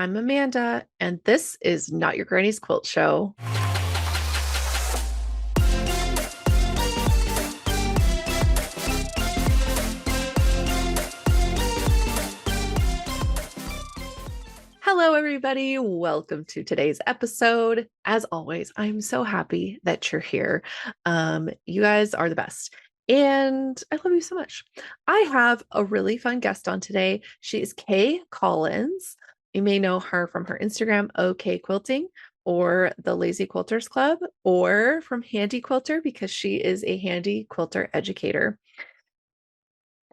I'm Amanda, and this is Not Your Granny's Quilt Show. Hello, everybody. Welcome to today's episode. As always, I'm so happy that you're here. You guys are the best, and I love you so much. I have a really fun guest on today. She is Kaye Collins. You may know her from her Instagram, OhKayeQuilting, or the Lazy Quilters Club, or from HandiQuilter because she is a HandiQuilter educator.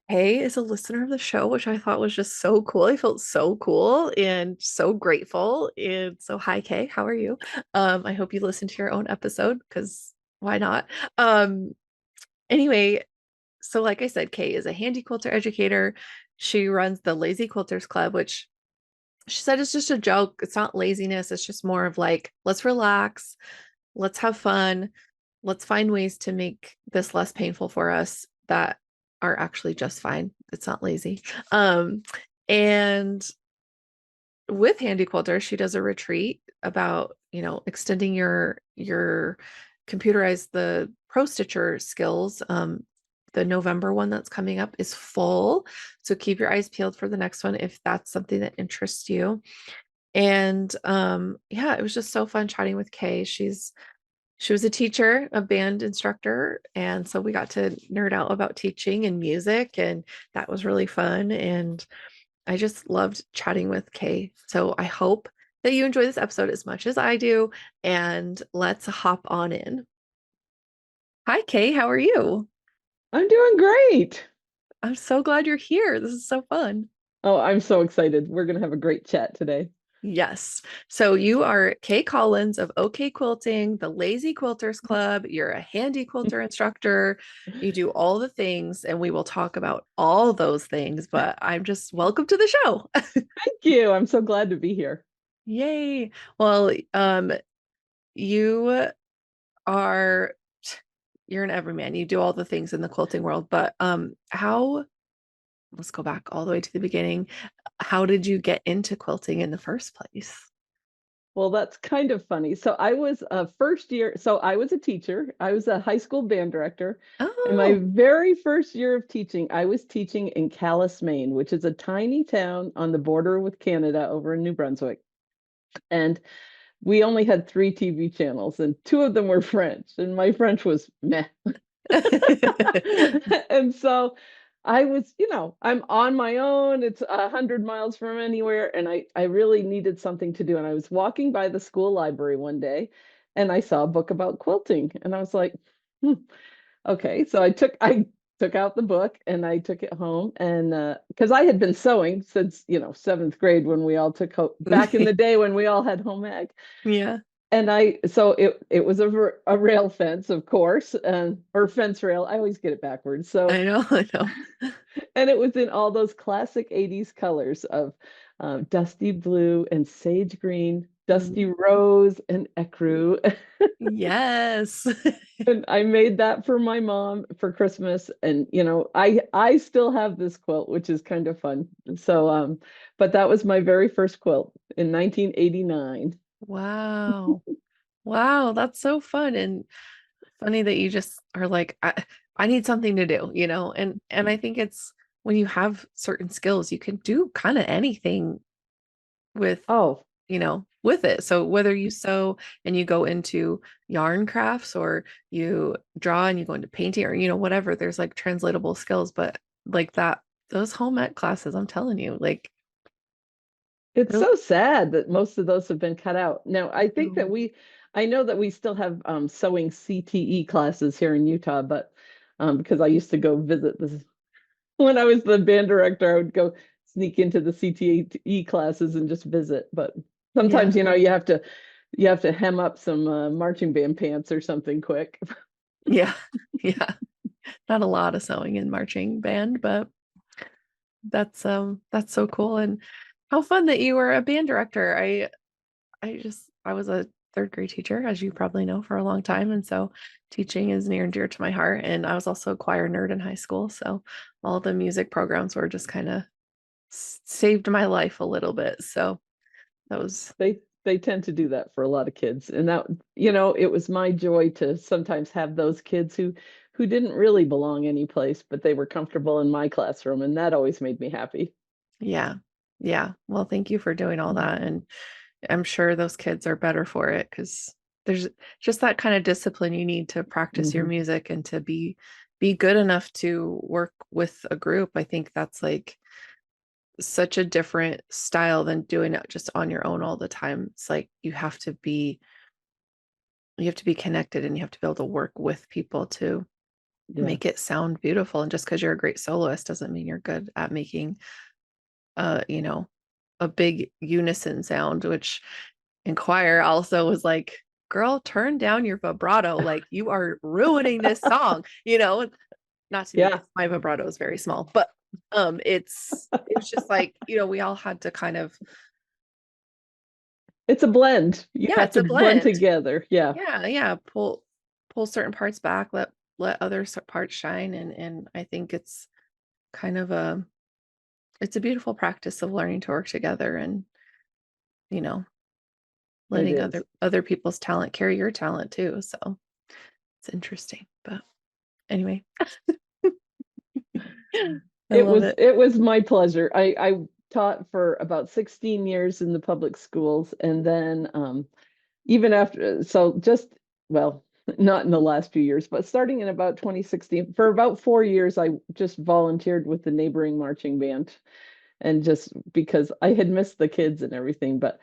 Kaye is a listener of the show, which I thought was just so cool. I felt so cool and so grateful. And so, hi, Kaye, how are you? I hope you listen to your own episode because why not? Anyway, so like I said, Kaye is a HandiQuilter educator. She runs the Lazy Quilters Club, which she said is just a joke. It's not laziness. It's just more of like, let's relax, let's have fun, let's find ways to make this less painful for us that are actually just fine. It's not lazy. And with HandiQuilter, she does a retreat about, extending your computerized the pro stitcher skills. The November one that's coming up is full. So keep your eyes peeled for the next one if that's something that interests you. And yeah, it was just so fun chatting with Kaye. She was a teacher, a band instructor, and so we got to nerd out about teaching and music, and that was really fun. And I just loved chatting with Kaye. So I hope that you enjoy this episode as much as I do, and let's hop on in. Hi, Kaye. How are you? I'm doing great. I'm so glad you're here. This is so fun. Oh, I'm so excited. We're going to have a great chat today. Yes. So you are Kaye Collins of OhKayeQuilting, the Lazy Quilters Club. You're a HandiQuilter instructor. You do all the things, and we will talk about all those things. But I'm just welcome to the show. Thank you. I'm so glad to be here. Yay. Well, you are you're an everyman. You do all the things in the quilting world. But how let's go back all the way to the beginning. How did you get into quilting in the first place? Well, that's kind of funny. So I was a first year, so I was a teacher. I was a high school band director. And my Oh, very first year of teaching, I was teaching in Calais, Maine, which is a tiny town on the border with Canada over in New Brunswick. And we only had three TV channels, and two of them were French, and my French was meh. And so I was, I'm on my own. It's 100 miles from anywhere, and I really needed something to do. And I was walking by the school library one day, and I saw a book about quilting, and I was like, hmm, okay. So I took out the book and I took it home, and because I had been sewing since seventh grade when we all took back in the day when we all had home ec. Yeah. And it was a rail fence, of course, or fence rail. I always get it backwards. So I know, I know. and it was in all those classic 80s colors of dusty blue and sage green, dusty Mm, rose and ecru. yes. And I made that for my mom for Christmas. And I still have this quilt, which is kind of fun. So but that was my very first quilt in 1989. Wow. Wow, that's so fun and funny that you just are like, I need something to do, and I think it's when you have certain skills, you can do kind of anything with, Oh, with it. So whether you sew and you go into yarn crafts or you draw and you go into painting or, whatever, there's like translatable skills, but like that, those home ec classes, I'm telling you, like, it's really. so sad that most of those have been cut out. Now, I know that we still have sewing CTE classes here in Utah, but because I used to go visit this when I was the band director, I would go sneak into the CTE classes and just visit. But Yeah. sometimes, you have to hem up some marching band pants or something quick. Yeah. Yeah. Not a lot of sewing in marching band, but that's so cool. And how fun that you were a band director. I was a third grade teacher, as you probably know, for a long time. And so teaching is near and dear to my heart. And I was also a choir nerd in high school. So all the music programs were just kind of saved my life a little bit. So That was, They tend to do that for a lot of kids. And that, it was my joy to sometimes have those kids who didn't really belong anyplace, but they were comfortable in my classroom, and that always made me happy. yeah. Yeah. Well, thank you for doing all that. And I'm sure those kids are better for it because there's just that kind of discipline you need to practice your Mm-hmm. music and to be good enough to work with a group. I think that's like such a different style than doing it just on your own all the time. It's like you have to be connected and you have to be able to work with people to Yeah. make it sound beautiful. And just because you're a great soloist doesn't mean you're good at making you know, a big unison sound, which in choir also was like, girl, turn down your vibrato. Like you are ruining this song, not to me Yeah. because my vibrato is very small, but it was just like, we all had to kind of, It's a blend. You yeah, have it's to a blend blend. together. Yeah. Yeah, pull certain parts back, let other parts shine. And I think it's kind of it's a beautiful practice of learning to work together and, you know, It letting is. other people's talent carry your talent too. So it's interesting. But anyway, I love it. It was my pleasure. I taught for about 16 years in the public schools, and then even after, so just, well, not in the last few years, but starting in about 2016, for about 4 years, I just volunteered with the neighboring marching band, and just because I had missed the kids and everything. But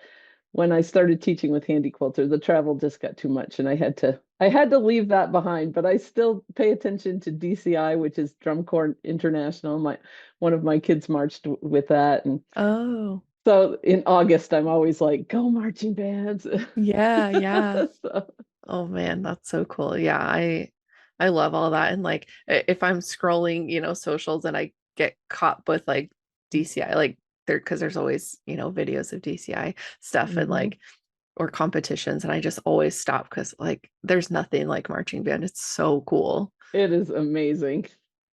when I started teaching with HandiQuilter, the travel just got too much, and I had to leave that behind. But I still pay attention to DCI, which is Drum Corps International. One of my kids marched with that, and Oh, so in August, I'm always like, "Go marching bands!" yeah, yeah. So, Oh man, that's so cool. Yeah, I love all that. And like if I'm scrolling, socials and I get caught with like DCI, like because there's always, videos of DCI stuff and mhm. like or competitions, and I just always stop because like there's nothing like marching band. It's so cool. It is amazing.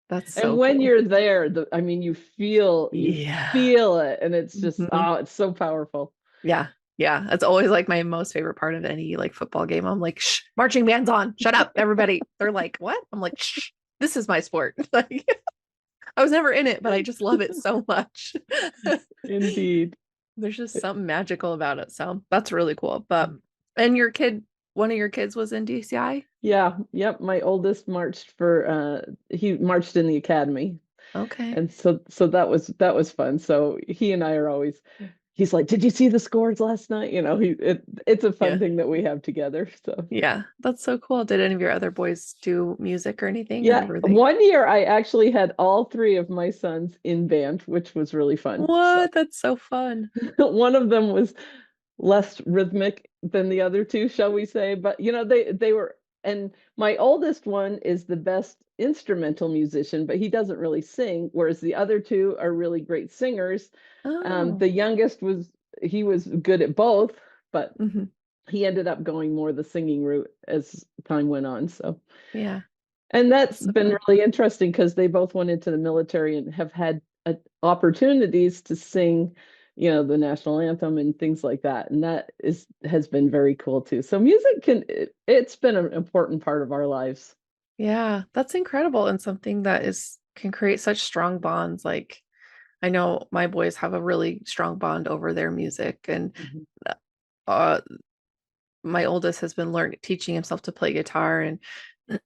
That's And so when cool. you're there, I mean, you Yeah. feel it, and it's just, Mhm. oh, it's so powerful. Yeah. Yeah. That's always like my most favorite part of any like football game. I'm like, shh, marching band's on. Shut up, everybody. They're like, what? I'm like, shh, this is my sport. Like I was never in it, but I just love it so much. Indeed. There's just something magical about it. So that's really cool. But and your kid, one of your kids was in DCI? Yeah, yep. My oldest marched for he marched in the academy. Okay. And so that was fun. So he and I are always, he's like, "Did you see the scores last night?" It's a fun Yeah. thing that we have together. So Yeah. That's so cool. Did any of your other boys do music or anything, or yeah, were they? one year I actually had all three of my sons in band, which was really fun. So What? That's so fun. one of them was less rhythmic than the other two, shall we say, but they were. And my oldest one is the best instrumental musician, but he doesn't really sing, whereas the other two are really great singers. Oh. The youngest he was good at both, but Hmm. he ended up going more the singing route as time went on. So, Yeah. and that's That's so been fun. really interesting because they both went into the military and have had opportunities to sing, the national anthem and things like that. And that has been very cool too. So music it's been an important part of our lives. Yeah, that's incredible and something that is can create such strong bonds. Like I know my boys have a really strong bond over their music and Mhm. uh my oldest has been learning teaching himself to play guitar and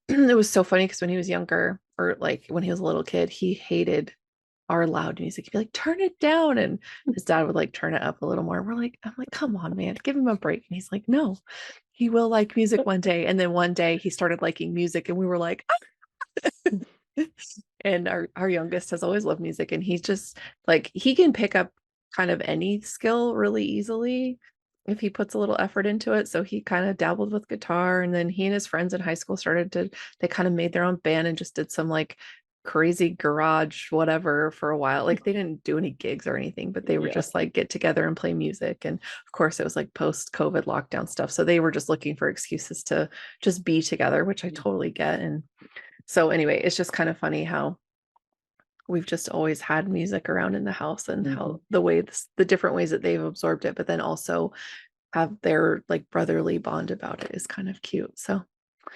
it was so funny because when he was younger or like when he was a little kid, he hated our loud music. He'd be like, turn it down. And his dad would like turn it up a little more. I'm like, come on, man, give him a break. And he's like, no, he will like music one day. And then one day he started liking music and we were like, and our youngest has always loved music and he's just like he can pick up kind of any skill really easily if he puts a little effort into it. So he kind of dabbled with guitar and then he and his friends in high school they kind of made their own band and just did some like crazy garage whatever for a while. Like they didn't do any gigs or anything, but they were Yeah. just like get together and play music. And of course it was like post COVID lockdown stuff. So they were just looking for excuses to just be together, which I totally get. And so anyway, it's just kind of funny how we've just always had music around in the house, and Mhm. how the way the different ways that they've absorbed it, but then also have their like brotherly bond about it is kind of cute. So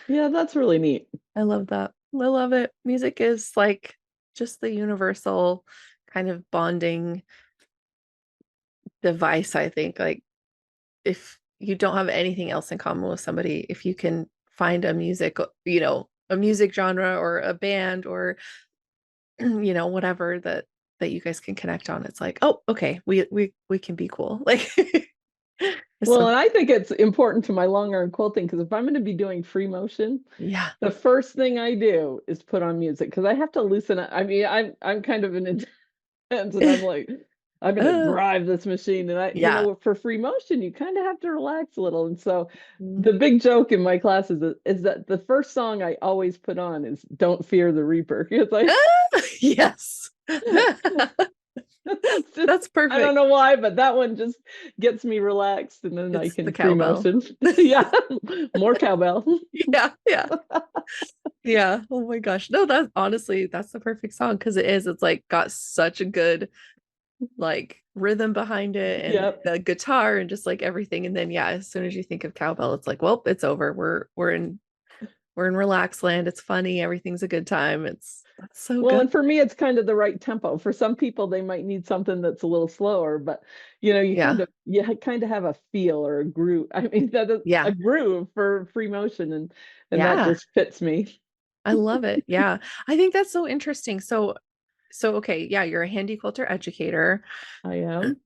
Yeah, that's really neat. I love that. I love it. Music is like just the universal kind of bonding device, I think. Like if you don't have anything else in common with somebody, if you can find a music, a music genre or a band or whatever that you guys can connect on, it's like, oh, okay, we can be cool. Like it's Well, so and I think it's important to my long arm quilting because if I'm going to be doing free motion, yeah. the first thing I do is put on music because I have to loosen up. I mean, I'm kind of an intense, and I'm like, I'm going to Uh, drive this machine, and yeah. for free motion, you kind of have to relax a little. And so, Mhm. the big joke in my classes is that the first song I always put on is "Don't Fear the Reaper" because I Yes. it's just That's I don't perfect. know why, but that one just gets me relaxed, and then I It's the can free cowbell. motion. Yeah, more cowbell. Yeah, yeah, yeah. Oh my gosh. No, that's honestly, that's the perfect song because it is. It's like got such a good like rhythm behind it and Yep. the guitar and just like everything. And then yeah, as soon as you think of cowbell, it's like, well, it's over. We're in relaxed land. It's funny. Everything's a good time. That's so Well, good. and for me, it's kind of the right tempo. For some people, they might need something that's a little slower, but Yeah. you kind of have a feel or a groove. I mean, that is Yeah. a groove for free motion, and that Yeah. just fits me. I love it. Yeah. I think that's so interesting. So okay, yeah, you're a handy quilter educator. I am.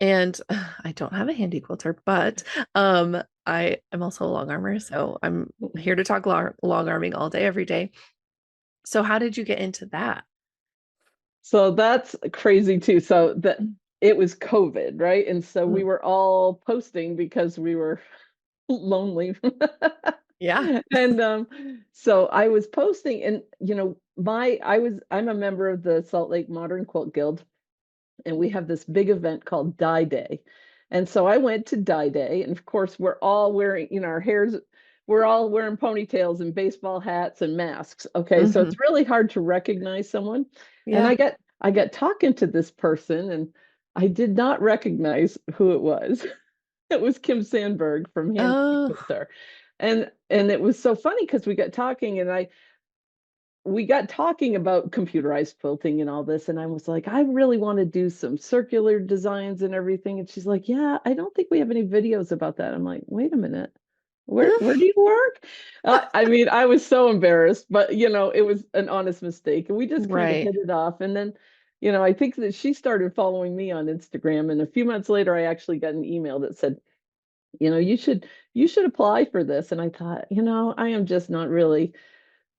And I don't have a handy quilter, but I am also a long armor, so I'm here to talk long arming all day, every day. So how did you get into that? So that's crazy too. So that it was COVID, right? And so we Mm, were all posting because we were lonely. yeah. And so I was posting, and I'm a member of the Salt Lake Modern Quilt Guild, and we have this big event called Dye Day. And so I went to Dye Day, and of course we're all wearing, our hairs, we're all wearing ponytails and baseball hats and masks. Okay, so Hmm. it's really hard to recognize someone. And Yeah. I got talking to this person, and I did not recognize who it was. It was Kim Sandberg from Oh, HandiQuilter. And it was so funny because we got talking about computerized quilting and all this, and I was like, I really want to do some circular designs and everything. And she's like, yeah, I don't think we have any videos about that. I'm like, wait a minute, where do you work? I mean, I was so embarrassed, but it was an honest mistake, and we just kind of right. hit it off. And then, I think that she started following me on Instagram, and a few months later, I actually got an email that said, you should apply for this. And I thought, I am just not really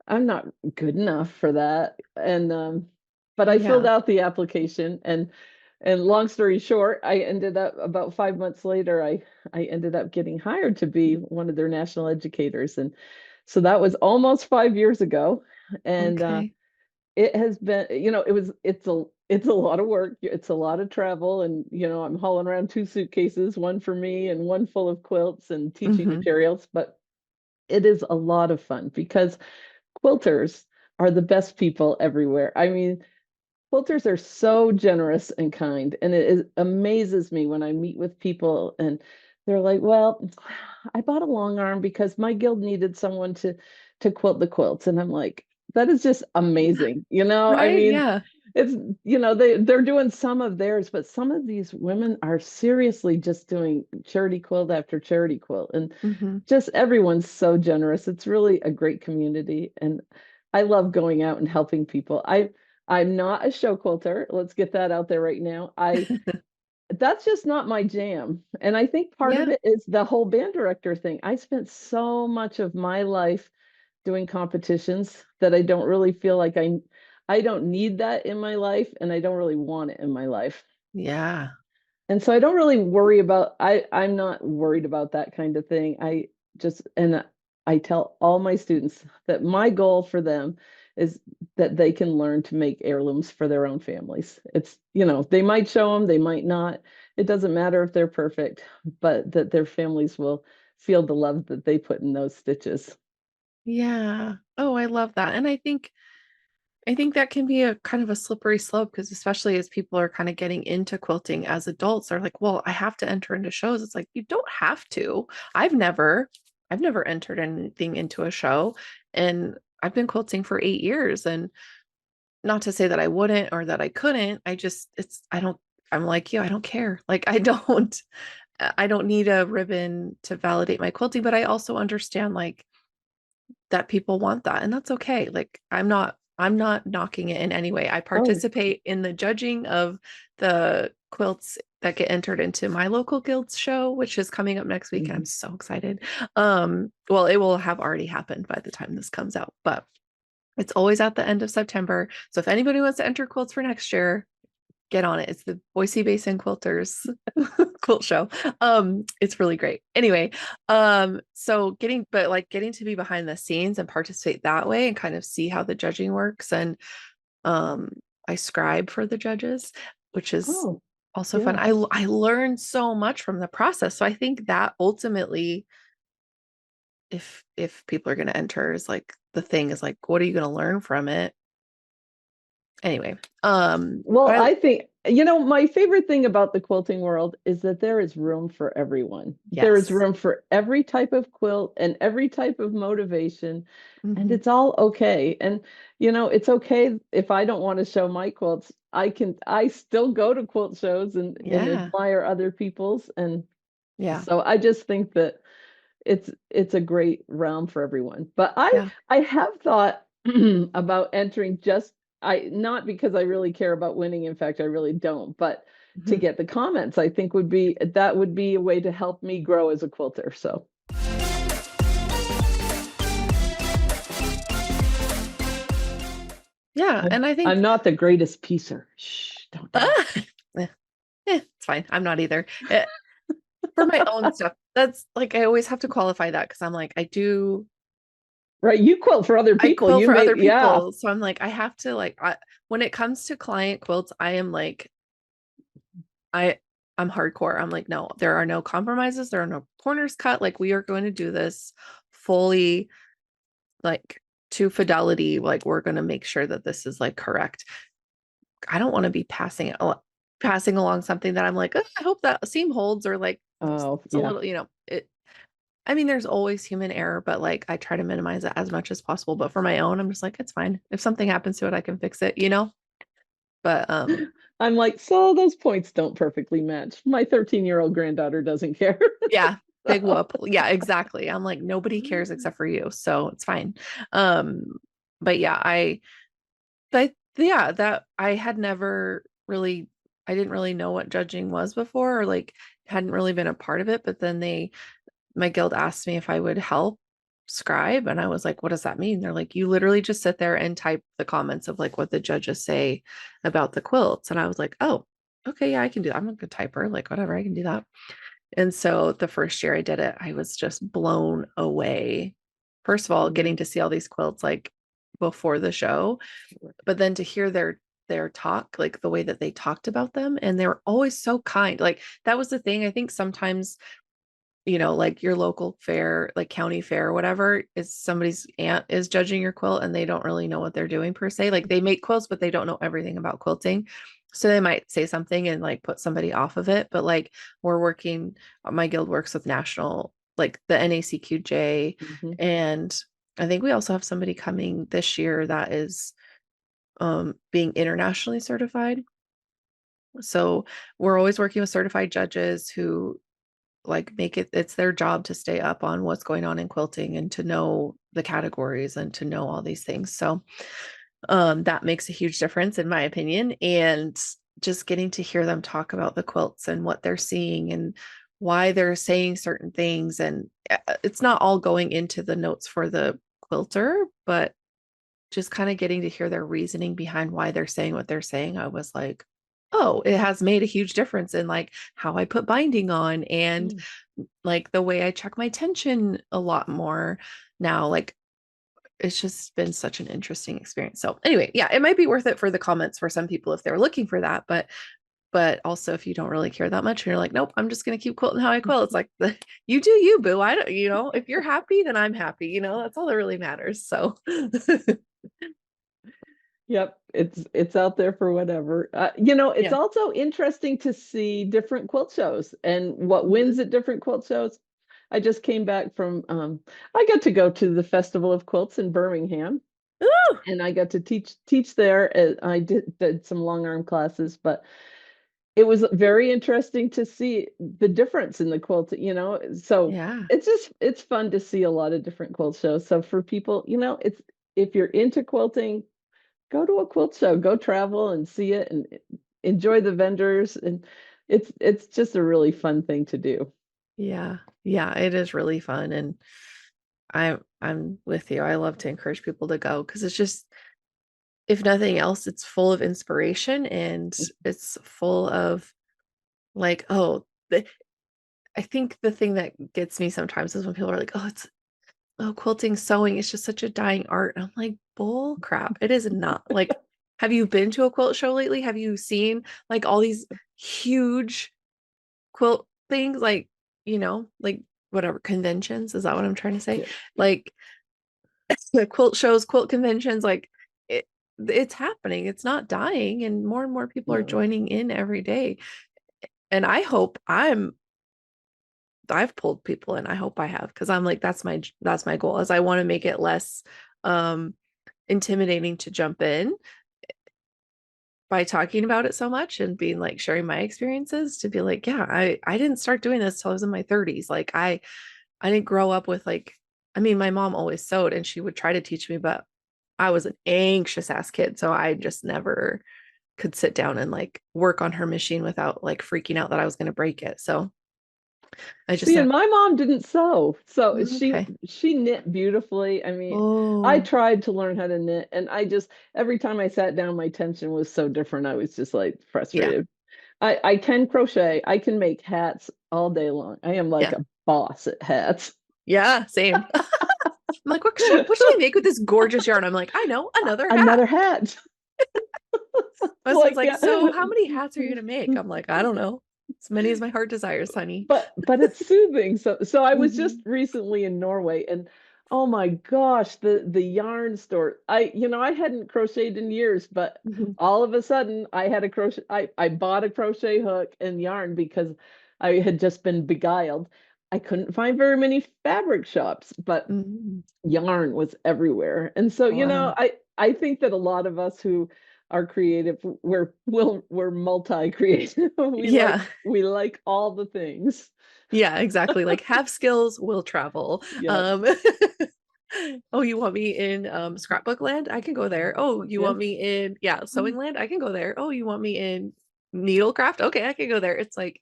I'm not good enough for that. And but I filled Yeah. out the application, and long story short, I ended up about 5 months later, I ended up getting hired to be one of their national educators. And so that was almost 5 years ago. And Okay. it has been, it's a lot of work. It's a lot of travel. And I'm hauling around two suitcases, one for me and one full of quilts and teaching Hmm. materials. But it is a lot of fun because quilters are the best people everywhere. I mean, quilters are so generous and kind, and amazes me when I meet with people and they're like, "Well, I bought a long arm because my guild needed someone to quilt the quilts." And I'm like, "That is just amazing." I Right. mean, Yeah. it's they're doing some of theirs, but some of these women are seriously just doing charity quilt after charity quilt, and Hmm. just everyone's so generous. It's really a great community, and I love going out and helping people. I'm not a show quilter. Let's get that out there right now. I That's just not my jam. And I think part of Yeah. it is the whole band director thing. I spent so much of my life doing competitions that I don't really feel like I don't need that in my life, and I don't really want it in my life. Yeah. And so I don't really worry about I'm not worried about that kind of thing. I tell all my students that my goal for them is that they can learn to make heirlooms for their own families. They might show them, they might not. It doesn't matter if they're perfect, but that their families will feel the love that they put in those stitches. Yeah. Oh, I love that. And I think I think that can be a kind of a slippery slope because especially as people are kind of getting into quilting as adults, they're like, well, I have to enter into shows. It's like you don't have to. I've never, I've never entered anything into a show, and I've been quilting for 8 years. And not to say that I wouldn't or that I couldn't. I just it's I don't I'm like you, I don't care. Like I don't need a ribbon to validate my quilting, but I also understand like that people want that and that's okay. Like I'm not knocking it in any way. I Oh, participate in the judging of the quilts that get entered into my local guild's show, which is coming up next week and mhm. I'm so excited. Well, it will have already happened by the time this comes out, but it's always at the end of September. So if anybody wants to enter quilts for next year, get on it. It's the Boise Basin Quilters quilt show. It's really great. Anyway, so getting to be behind the scenes and participate that way and kind of see how the judging works. And um I scribe for the judges, which is Oh, also fun. yeah. I learned so much from the process. So I think that ultimately if people are going to enter is like the thing is like what are you going to learn from it anyway. Well, But I I think, my favorite thing about the quilting world is that there is room for everyone. There is yes. room for every type of quilt and every type of motivation, and Mhm. it's all okay. And, it's okay if I don't want to show my quilts. I still go to quilt shows and Yeah. admire other people's. And Yeah. so I just think that it's a great realm for everyone. But I Yeah. I have thought about entering just I not because I really care about winning. In fact, I really don't, but to Mhm. get the comments, I think would be a way to help me grow as a quilter. So Yeah. I'm And I think I'm not the greatest piecer. Shh, don't tell. ah, eh, it's fine. I'm not either. For my own stuff, that's like I always have to qualify that because I'm like, Right, you quilt for other I people. quilt You for made other yeah. people. So I'm like, I have to when it comes to client quilts, I am like, I I'm hardcore. I'm like, no, there are no compromises, there are no corners cut. Like we are going to do this fully like to fidelity. Like we're going to make sure that this is like correct. I don't want to be passing along something that I'm like, "Ugh, I hope that seam holds or like Oh, it's a yeah. little, it I mean, there's always human error, but like I try to minimize it as much as possible. But for my own, I'm just like, it's fine. If something happens to it, I can fix it, you know? But I'm like, so those points don't perfectly match. My 13-year-old granddaughter doesn't care. yeah, big So, whoop. Yeah, exactly. I'm like, nobody cares except for you. So it's fine. Um, but yeah, but yeah, that I had never really I didn't really know what judging was before or like hadn't really been a part of it. But then my guild asked me if I would help scribe. And I was like, what does that mean? They're like, you literally just sit there and type the comments of like what the judges say about the quilts. And I was like, oh, okay, yeah, I can do that. I'm a good typer. Like, whatever, I can do that. And so the first year I did it, I was just blown away. First of all, mhm. getting to see all these quilts like before the show, but then to hear their talk, like the way that they talked about them, and they were always so kind. Like that was the thing. I think sometimes like your local fair, like county fair or whatever, is somebody's aunt is judging your quilt and they don't really know what they're doing per se. Like they make quilts, but they don't know everything about quilting. So they might say something and like put somebody off of it. But like my guild works with national, like the NACQJ. Mhm. And I think we also have somebody coming this year that is being internationally certified. So we're always working with certified judges who like it's their job to stay up on what's going on in quilting and to know the categories and to know all these things. So that makes a huge difference in my opinion. And just getting to hear them talk about the quilts and what they're seeing and why they're saying certain things. And it's not all going into the notes for the quilter, but just kind of getting to hear their reasoning behind why they're saying what they're saying, I was like, oh, it has made a huge difference in like how I put binding on and Mm. like the way I check my tension a lot more now. Like it's just been such an interesting experience. So anyway, yeah, it might be worth it for the comments for some people if they're looking for that, but also if you don't really care that much and you're like, nope, I'm just gonna keep quilting how I quilt. It's like you do you, boo. I don't, if you're happy, then I'm happy. That's all that really matters. So Yep, it's out there for whatever. You know, it's Yeah. also interesting to see different quilt shows and what Mhm. wins at different quilt shows. I just came back from I got to go to the Festival of Quilts in Birmingham, Ooh, and I got to teach there. I did some long arm classes, but it was very interesting to see the difference in the quilt, you know. So yeah. it's fun to see a lot of different quilt shows. So for people, you know, it's if you're into quilting, go to a quilt show, go travel and see it and enjoy the vendors, and it's just a really fun thing to do. Yeah. Yeah, it is really fun. And I'm with you. I love to encourage people to go because it's just, if nothing else, it's full of inspiration and it's full of like, oh, I think the thing that gets me sometimes is when people are like, oh, it's quilting, sewing, it's just such a dying art. And I'm like, bull crap. It is not. Like, have you been to a quilt show lately? Have you seen like all these huge quilt things, like, like whatever conventions? Is that what I'm trying to say? Yeah. Like the quilt shows, quilt conventions, like it, it's happening. It's not dying, and more people are No. joining in every day. And I hope I've pulled people in. I hope I have, because I'm like, that's my goal, is I want to make it less um intimidating to jump in by talking about it so much and being like sharing my experiences, to be like, yeah, I didn't start doing this till I was in my 30s. Like I didn't grow up with like, I mean, my mom always sewed and she would try to teach me, but I was an anxious ass kid, so I just never could sit down and like work on her machine without like freaking out that I was going to break it. So I just See, and never. my mom didn't sew, so Okay. she knit beautifully. I mean, I Oh, tried to learn how to knit, and I just every time I sat down, my tension was so different. I was just like yeah. frustrated. I can crochet. I can make hats all day long. I am like Yeah. a boss at hats. Yeah, same. I'm like, what should I make with this gorgeous yarn? I'm like, I know, another hat. Another hat. My husband's Like, like, yeah. so how many hats are you gonna make? I'm like, I don't know. As many as my heart desires, honey. But it's soothing. So I was just Mhm. recently in Norway, and oh my gosh, the yarn store. I hadn't crocheted in years, but Mhm. all of a sudden I had a crochet I bought a crochet hook and yarn because I had just been beguiled. I couldn't find very many fabric shops, but Mhm. yarn was everywhere. And so, Wow. I think that a lot of us who are creative, we're multi-creative. we like Yeah. we like all the things. Yeah, exactly. Like have skills, will travel. Yep. Oh, you want me in scrapbook land? I can go there. Oh, you Yeah. want me in, yeah, sewing land? I can go there. Oh, you want me in needlecraft? Okay, I can go there. It's like,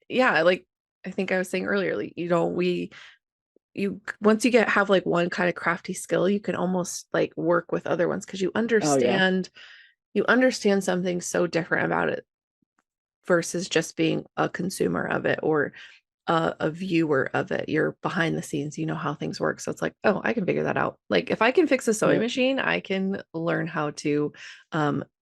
yeah, like I think I was saying earlier, like, you once you have like one kind of crafty skill, you can almost like work with other ones because Oh yeah. you understand something so different about it versus just being a consumer of it, or a viewer of it. You're behind the scenes, you know how things work. So it's like, oh, I can figure that out. Like if I can fix a sewing Yeah. machine, I can learn how to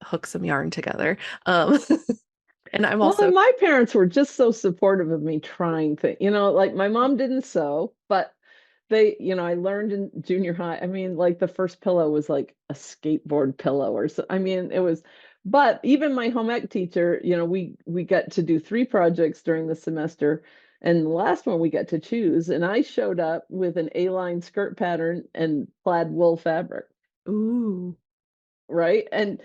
hook some yarn together. And I'm Well, also, and my parents were just so supportive of me trying things. Like my mom didn't sew, but I learned in junior high. I mean, like the first pillow was like a skateboard pillow or so. I mean, it was, but even my home ec teacher, we got to do 3 projects during the semester. And the last one we got to choose. And I showed up with an A-line skirt pattern and plaid wool fabric, ooh, right? And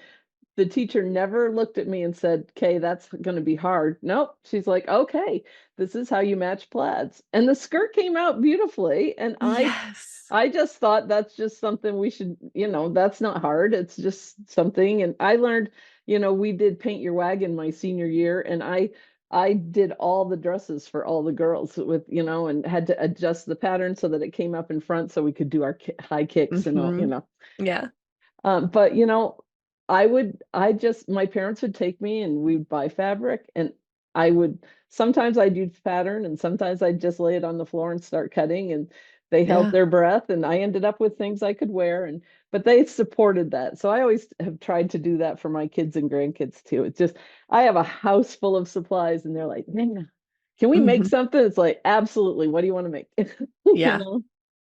the teacher never looked at me and said, "Kay, that's going to be hard." Nope. She's like, "Okay, this is how you match plaids." And the skirt came out beautifully. And I yes. I just thought that's just something we should, that's not hard. It's just something. And I learned, we did paint your wagon my senior year, and I did all the dresses for all the girls with, and had to adjust the pattern so that it came up in front so we could do our high kicks and all, Hmm. Yeah. But my parents would take me and we would buy fabric, and sometimes I'd use pattern and sometimes I'd just lay it on the floor and start cutting, and they held Yeah. their breath and I ended up with things I could wear, but they supported that. So I always have tried to do that for my kids and grandkids too. It's just, I have a house full of supplies and they're like, "Nina, can we make Hmm. something?" It's like, absolutely. What do you want to make? You Yeah. know?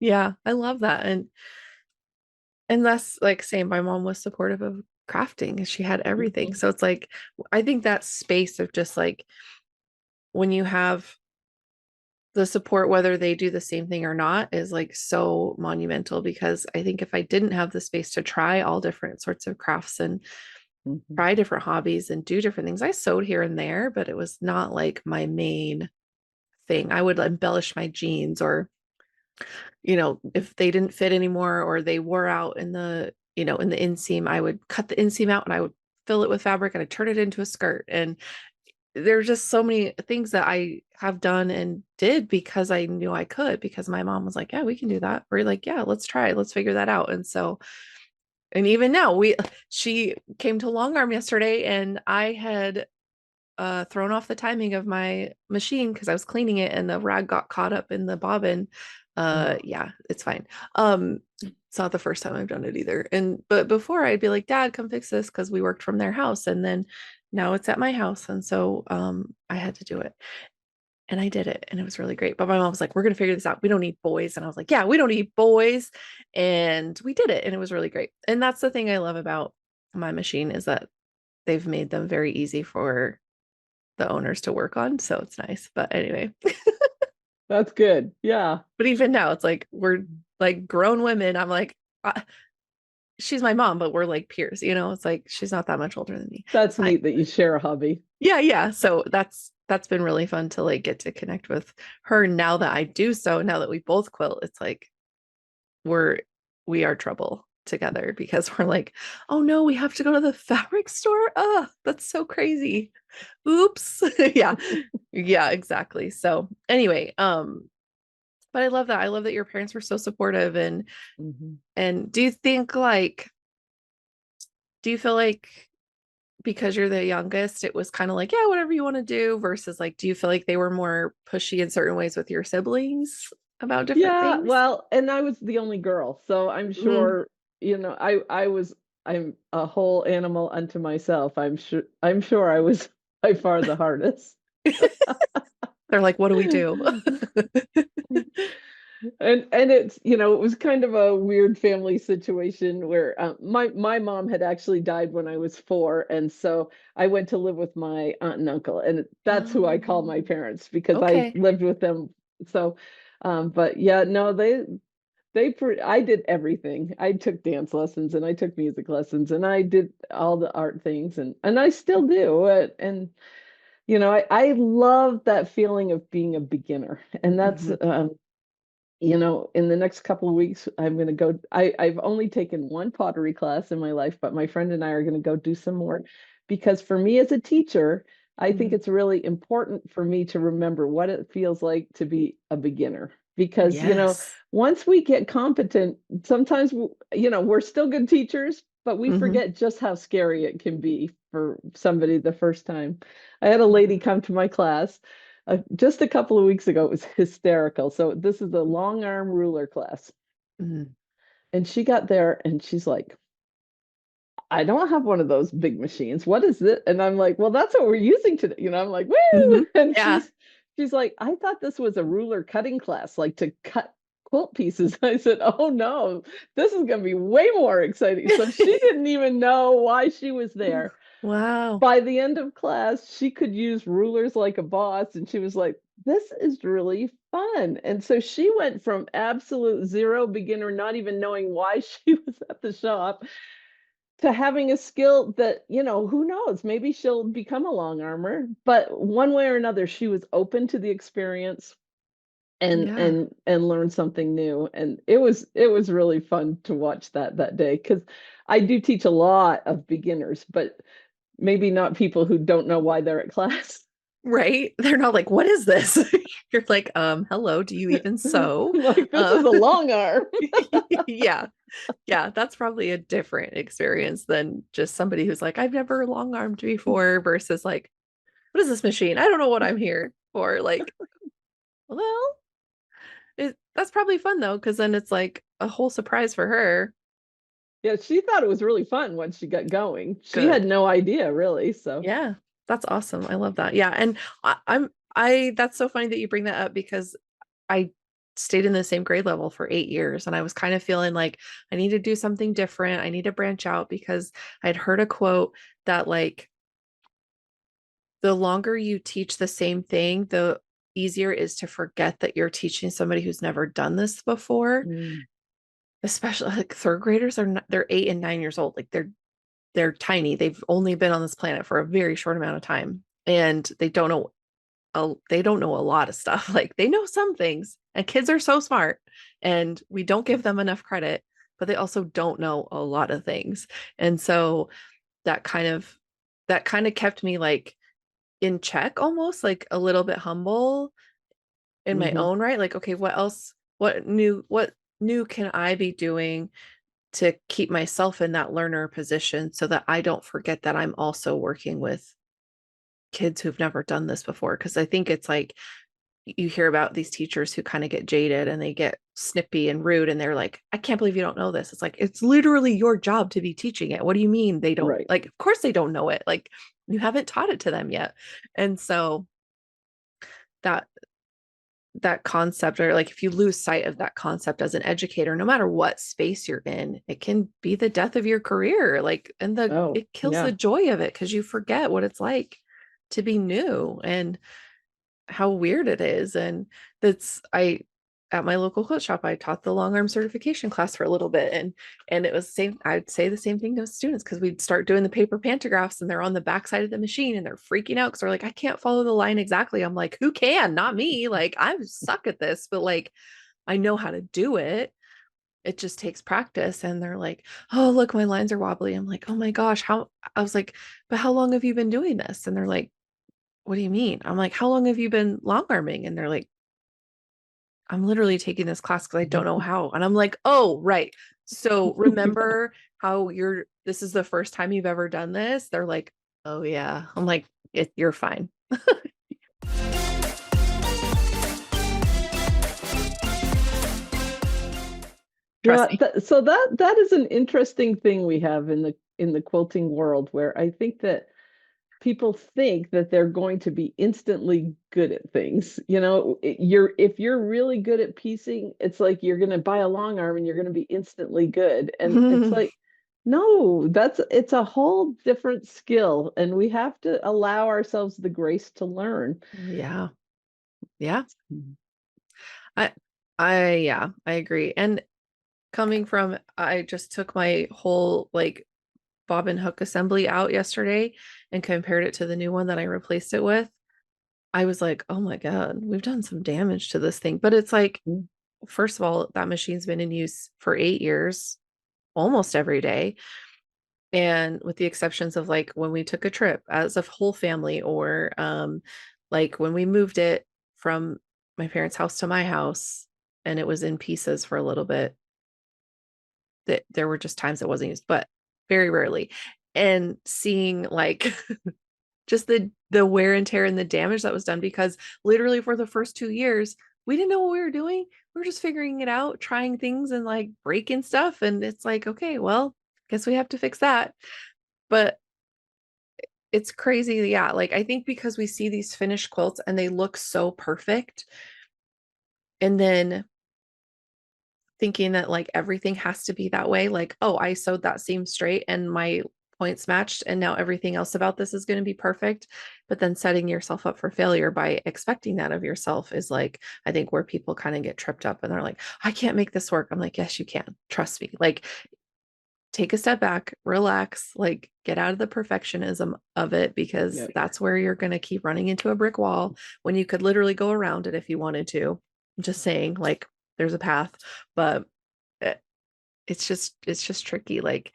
Yeah. I love that. And And that's like same. My mom was supportive of crafting and she had everything. Mhm, So it's like, I think that space of just like when you have the support, whether they do the same thing or not, is like so monumental because I think if I didn't have the space to try all different sorts of crafts and mhm, try different hobbies and do different things, I sewed here and there, but it was not like my main thing. I would embellish my jeans or if they didn't fit anymore or they wore out in the inseam, I would cut the inseam out and I would fill it with fabric and I turn it into a skirt. And there's just so many things that I have done and did because I knew I could, because my mom was like, yeah, we can do that. We're like, yeah, let's try it. Let's figure that out. And so, and even now she came to long arm yesterday and I had thrown off the timing of my machine because I was cleaning it and the rag got caught up in the bobbin. mm. Yeah, it's fine. It's not the first time I've done it either. And but before I'd be like, Dad, come fix this because we worked from their house. And then now it's at my house. And so I had to do it. And I did it and it was really great. But my mom was like, we're gonna figure this out. We don't need boys. And I was like, yeah, we don't need boys. And we did it and it was really great. And that's the thing I love about my machine is that they've made them very easy for the owners to work on. So it's nice. But anyway, That's good. Yeah. but even now it's like we're like grown women. I'm like, she's my mom, but we're like peers, it's like she's not that much older than me. It's That's fine. neat that you share a hobby. Yeah, yeah. So that's been really fun to like get to connect with her now that I do so. Now that we both quilt, it's like we're we are trouble together because we're like, oh no, we have to go to the fabric store. That's so crazy. Oops. Yeah. Yeah, exactly. So anyway, but I love that. I love that your parents were so supportive Mhm. and do you think like do you feel like because you're the youngest, it was kind of like, yeah, whatever you want to do versus like do you feel like they were more pushy in certain ways with your siblings about different Yeah, things? well, and I was the only girl, so I'm Mm. sure, I'm a whole animal unto myself. I'm sure I was by far the hardest. They're like, what do we do? And it was kind of a weird family situation where my mom had actually died when I was 4, and so I went to live with my aunt and uncle, and that's who I call my parents because I Okay. lived with them. So, but yeah, no, I did everything. I took dance lessons and I took music lessons and I did all the art things and I still do it. And I love that feeling of being a beginner, and that's Hmm. in the next couple of weeks, I'm going to go. I've only taken one pottery class in my life, but my friend and I are going to go do some more because for me as a teacher, I think Hmm. it's really important for me to remember what it feels like to be a beginner. Because, Yes. once we get competent, sometimes, we're still good teachers, but we Hmm. forget just how scary it can be for somebody the first time. I had a lady come to my class just a couple of weeks ago. It was hysterical. So this is a long arm ruler class. Hmm. And she got there and she's like, I don't have one of those big machines. What is it? And I'm like, well, that's what we're using today. I'm like, Hmm. woo. And Yeah. she's like, I thought this was a ruler cutting class, like to cut quilt pieces. I said, oh no, this is gonna be way more exciting. So she didn't even know why she was there. Wow. By the end of class, she could use rulers like a boss, and she was like, "This is really fun." And so she went from absolute zero beginner, not even knowing why she was at the shop, to having a skill that, who knows, maybe she'll become a long armor. But one way or another, she was open to the experience and Yeah. and learn something new. And it was really fun to watch that day because I do teach a lot of beginners, but maybe not people who don't know why they're at class. Right? They're not like, what is this? You're like, hello, do you even sew? Like, this is Uh, a long arm. yeah. Yeah, that's probably a different experience than just somebody who's like, I've never long armed before versus like, what is this machine? I don't know what I'm here for. Like, well, that's probably fun though, because then it's like a whole surprise for her. Yeah, she thought it was really fun once she got going. She had Good. no idea really, so Yeah, that's awesome. I love that. Yeah. And I that's so funny that you bring that up because I stayed in the same grade level for 8 years. And I was kind of feeling like I need to do something different. I need to branch out because I'd heard a quote that like the longer you teach the same thing, the easier it is to forget that you're teaching somebody who's never done this before. Mm. Especially like third graders are not, they're 8 and 9 years old. Like they're tiny. They've only been on this planet for a very short amount of time. And they don't know a lot of stuff. Like they know some things. And kids are so smart and we don't give them enough credit, but they also don't know a lot of things. And so that kind of kept me like in check, almost like a little bit humble in my Mhm. own right. Like, okay, what else, what new can I be doing to keep myself in that learner position so that I don't forget that I'm also working with kids who've never done this before? Because I think it's like you hear about these teachers who kind of get jaded and they get snippy and rude and they're like, I can't believe you don't know this. It's like, it's literally your job to be teaching it. What do you mean they don't? Right. Like, of course they don't know it. Like, you haven't taught it to them yet. And so that concept, or like if you lose sight of that concept as an educator, no matter what space you're in, it can be the death of your career. Like, and Oh, it kills the yeah. joy of it because you forget what it's like to be new and how weird it is. And that's at my local quilt shop, I taught the long arm certification class for a little bit, and it was the same. I'd say the same thing to students because we'd start doing the paper pantographs and they're on the back side of the machine and they're freaking out because they're like, I can't follow the line exactly. I'm like, who can? Not me. Like, I suck at this, but like I know how to do it. It just takes practice. And they're like, oh, look, my lines are wobbly. I'm like, oh my gosh, how? I was like, but how long have you been doing this? And they're like, what do you mean? I'm like, how long have you been long arming? And they're like, I'm literally taking this class because I don't know how. And I'm like, oh, right. So remember how this is the first time you've ever done this? They're like, oh yeah. I'm like, you're fine. Trust Yeah, me. so that is an interesting thing we have in the quilting world, where I think that people think that they're going to be instantly good at things. You know, you're if you're really good at piecing, it's like you're going to buy a long arm and you're going to be instantly good. And it's like, no, it's a whole different skill, and we have to allow ourselves the grace to learn. Yeah. Yeah. Mhm. I yeah, I agree. And coming from, I just took my whole like bobbin hook assembly out yesterday and compared it to the new one that I replaced it with. I was like, oh my God, we've done some damage to this thing. But it's like, first of all, that machine's been in use for 8 years, almost every day. And with the exceptions of like when we took a trip as a whole family, or like when we moved it from my parents' house to my house and it was in pieces for a little bit, that there were just times it wasn't used, but very rarely. And seeing like just the wear and tear and the damage that was done, because literally for the first 2 years we didn't know what we were doing. We were just figuring it out, trying things and like breaking stuff, and it's like, okay, well, guess we have to fix that. But it's crazy. Yeah, like I think because we see these finished quilts and they look so perfect, and then thinking that like everything has to be that way, like, oh, I sewed that seam straight and my points matched and now everything else about this is going to be perfect. But then setting yourself up for failure by expecting that of yourself is like, I think where people kind of get tripped up and they're like, I can't make this work. I'm like, yes you can, trust me. Like, take a step back, relax, like get out of the perfectionism of it, because Yeah. that's where you're going to keep running into a brick wall when you could literally go around it if you wanted to. I'm just saying, like, there's a path. But it, it's just tricky, like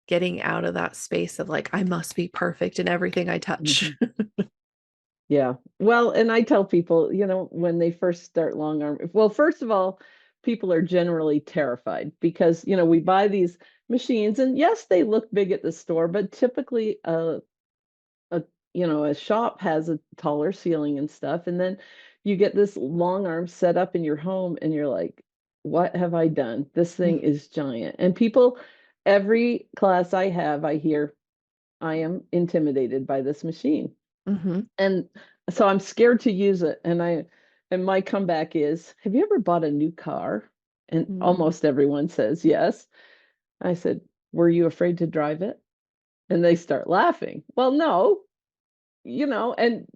getting out of that space of like, I must be perfect in everything I touch. Mhm. Yeah. Well, and I tell people, when they first start long arm, well, first of all, people are generally terrified because, we buy these machines, and yes, they look big at the store, but typically a a shop has a taller ceiling and stuff. And then you get this long arm set up in your home and you're like, what have I done? This thing is giant. And people, every class I have, I hear, I am intimidated by this machine. Mm-hmm. And so I'm scared to use it. And And my comeback is, have you ever bought a new car? And Mm, almost everyone says yes. I said, were you afraid to drive it? And they start laughing. Well, no, and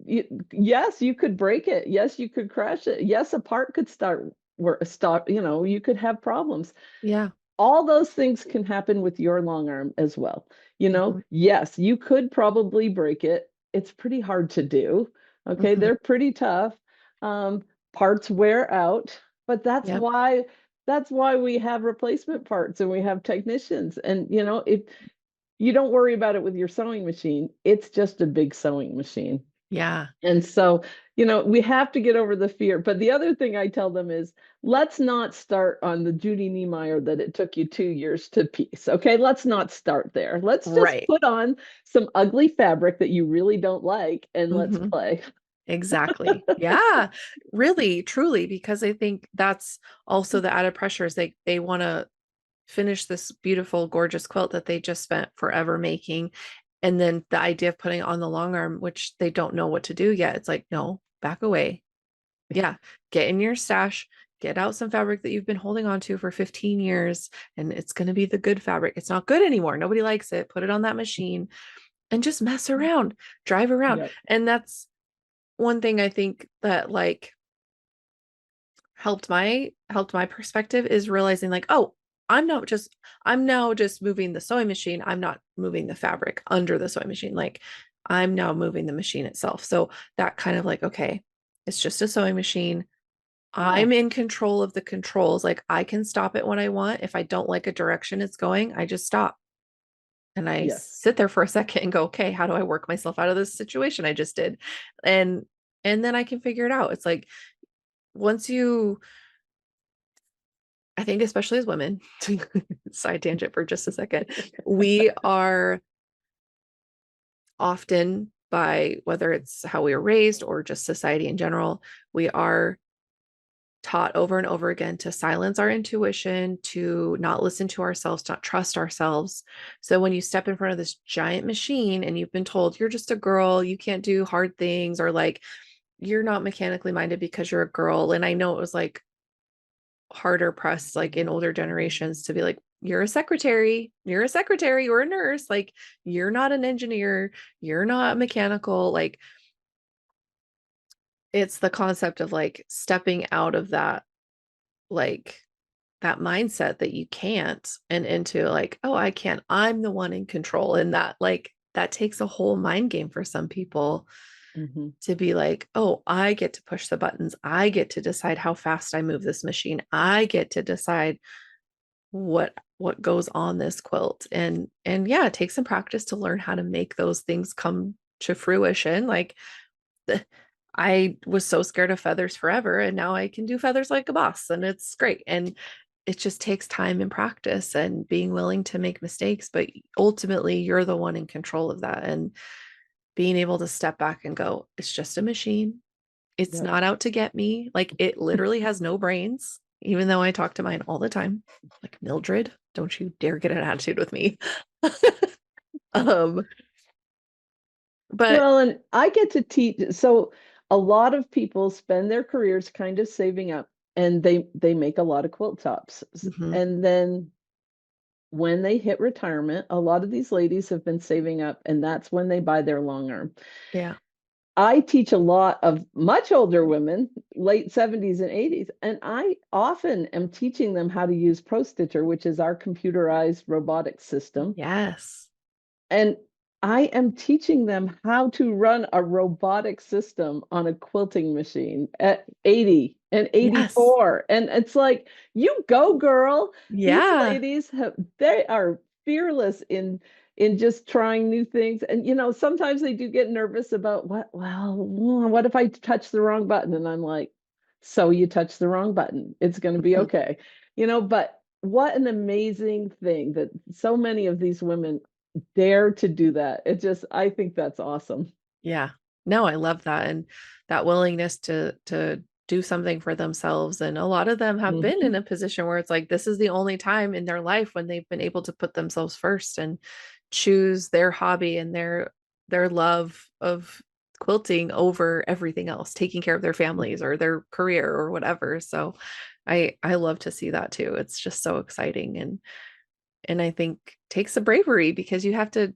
yes, you could break it. Yes, you could crash it. Yes, a part could stop, you could have problems. yeah. All those things can happen with your long arm as well. Mhm, Yes, you could probably break it. It's pretty hard to do. Okay, mhm. they're pretty tough. Um, Parts wear out, but Yep. that's why we have replacement parts and we have technicians. And if you don't worry about it with your sewing machine, it's just a big sewing machine. Yeah. And so, we have to get over the fear. But the other thing I tell them is, let's not start on the Judy Niemeyer that it took you 2 years to piece. Okay, let's not start there. Let's just Right. put on some ugly fabric that you really don't like and let's Mhm. play. Exactly. Yeah. Really, truly, because I think that's also the added pressure is they want to finish this beautiful, gorgeous quilt that they just spent forever making. And then the idea of putting it on the long arm, which they don't know what to do yet. It's like, no, back away. Yeah. Get in your stash, get out some fabric that you've been holding on to for 15 years, and it's going to be the good fabric. It's not good anymore. Nobody likes it. Put it on that machine and just mess around, drive around. Yep. And that's one thing I think that like helped my perspective is realizing like, oh, I'm now just moving the sewing machine. I'm not moving the fabric under the sewing machine. Like I'm now moving the machine itself. So that kind of like, okay, it's just a sewing machine. Ah, I'm in control of the controls. Like I can stop it when I want. If I don't like a direction it's going, I just stop. And I yes. sit there for a second and go, okay, how do I work myself out of this situation I just did? And and then I can figure it out. It's like once you I think especially as women, side tangent for just a second, we are often by whether it's how we were raised or just society in general, we are taught over and over again to silence our intuition, to not listen to ourselves, to not trust ourselves. So when you step in front of this giant machine and you've been told you're just a girl, you can't do hard things, or like you're not mechanically minded because you're a girl. And I know it was like harder pressed like in older generations to be like you're a secretary or a nurse, like you're not an engineer, you're not mechanical, like it's the concept of like stepping out of that like that mindset that you can't and into like oh I can't, I'm the one in control, and that like that takes a whole mind game for some people Hmm. to be like oh I get to push the buttons, I get to decide how fast I move this machine, I get to decide what goes on this quilt. And yeah, it takes some practice to learn how to make those things come to fruition. Like I was so scared of feathers forever and now I can do feathers like a boss and it's great. And it just takes time and practice and being willing to make mistakes, but ultimately you're the one in control of that, and being able to step back and go it's just a machine, it's Yep. not out to get me. Like it literally has no brains, even though I talk to mine all the time. Like Mildred, don't you dare get an attitude with me. um, but Well, and I get to teach. So a lot of people spend their careers kind of saving up and they make a lot of quilt tops. mhm, And then when they hit retirement, a lot of these ladies have been saving up and that's when they buy their long arm. yeah, I teach a lot of much older women, late 70s and 80s, and I often am teaching them how to use Pro Stitcher, which is our computerized robotic system. yes, And I am teaching them how to run a robotic system on a quilting machine at 80 and yes, 84. And it's like, you go, girl. These yeah, ladies they are fearless in just trying new things. And sometimes they do get nervous about what if I touch the wrong button? And I'm like, so you touch the wrong button. It's going to be mhm, okay. But what an amazing thing that so many of these women dare to do that. I think that's awesome. yeah. No, I love that. And that willingness to do something for themselves. And a lot of them have been in Mhm. a position where it's like this is the only time in their life when they've been able to put themselves first and choose their hobby and their love of quilting over everything else, taking care of their families or their career or whatever. So I love to see that too. It's just so exciting, and I think takes a bravery because you have to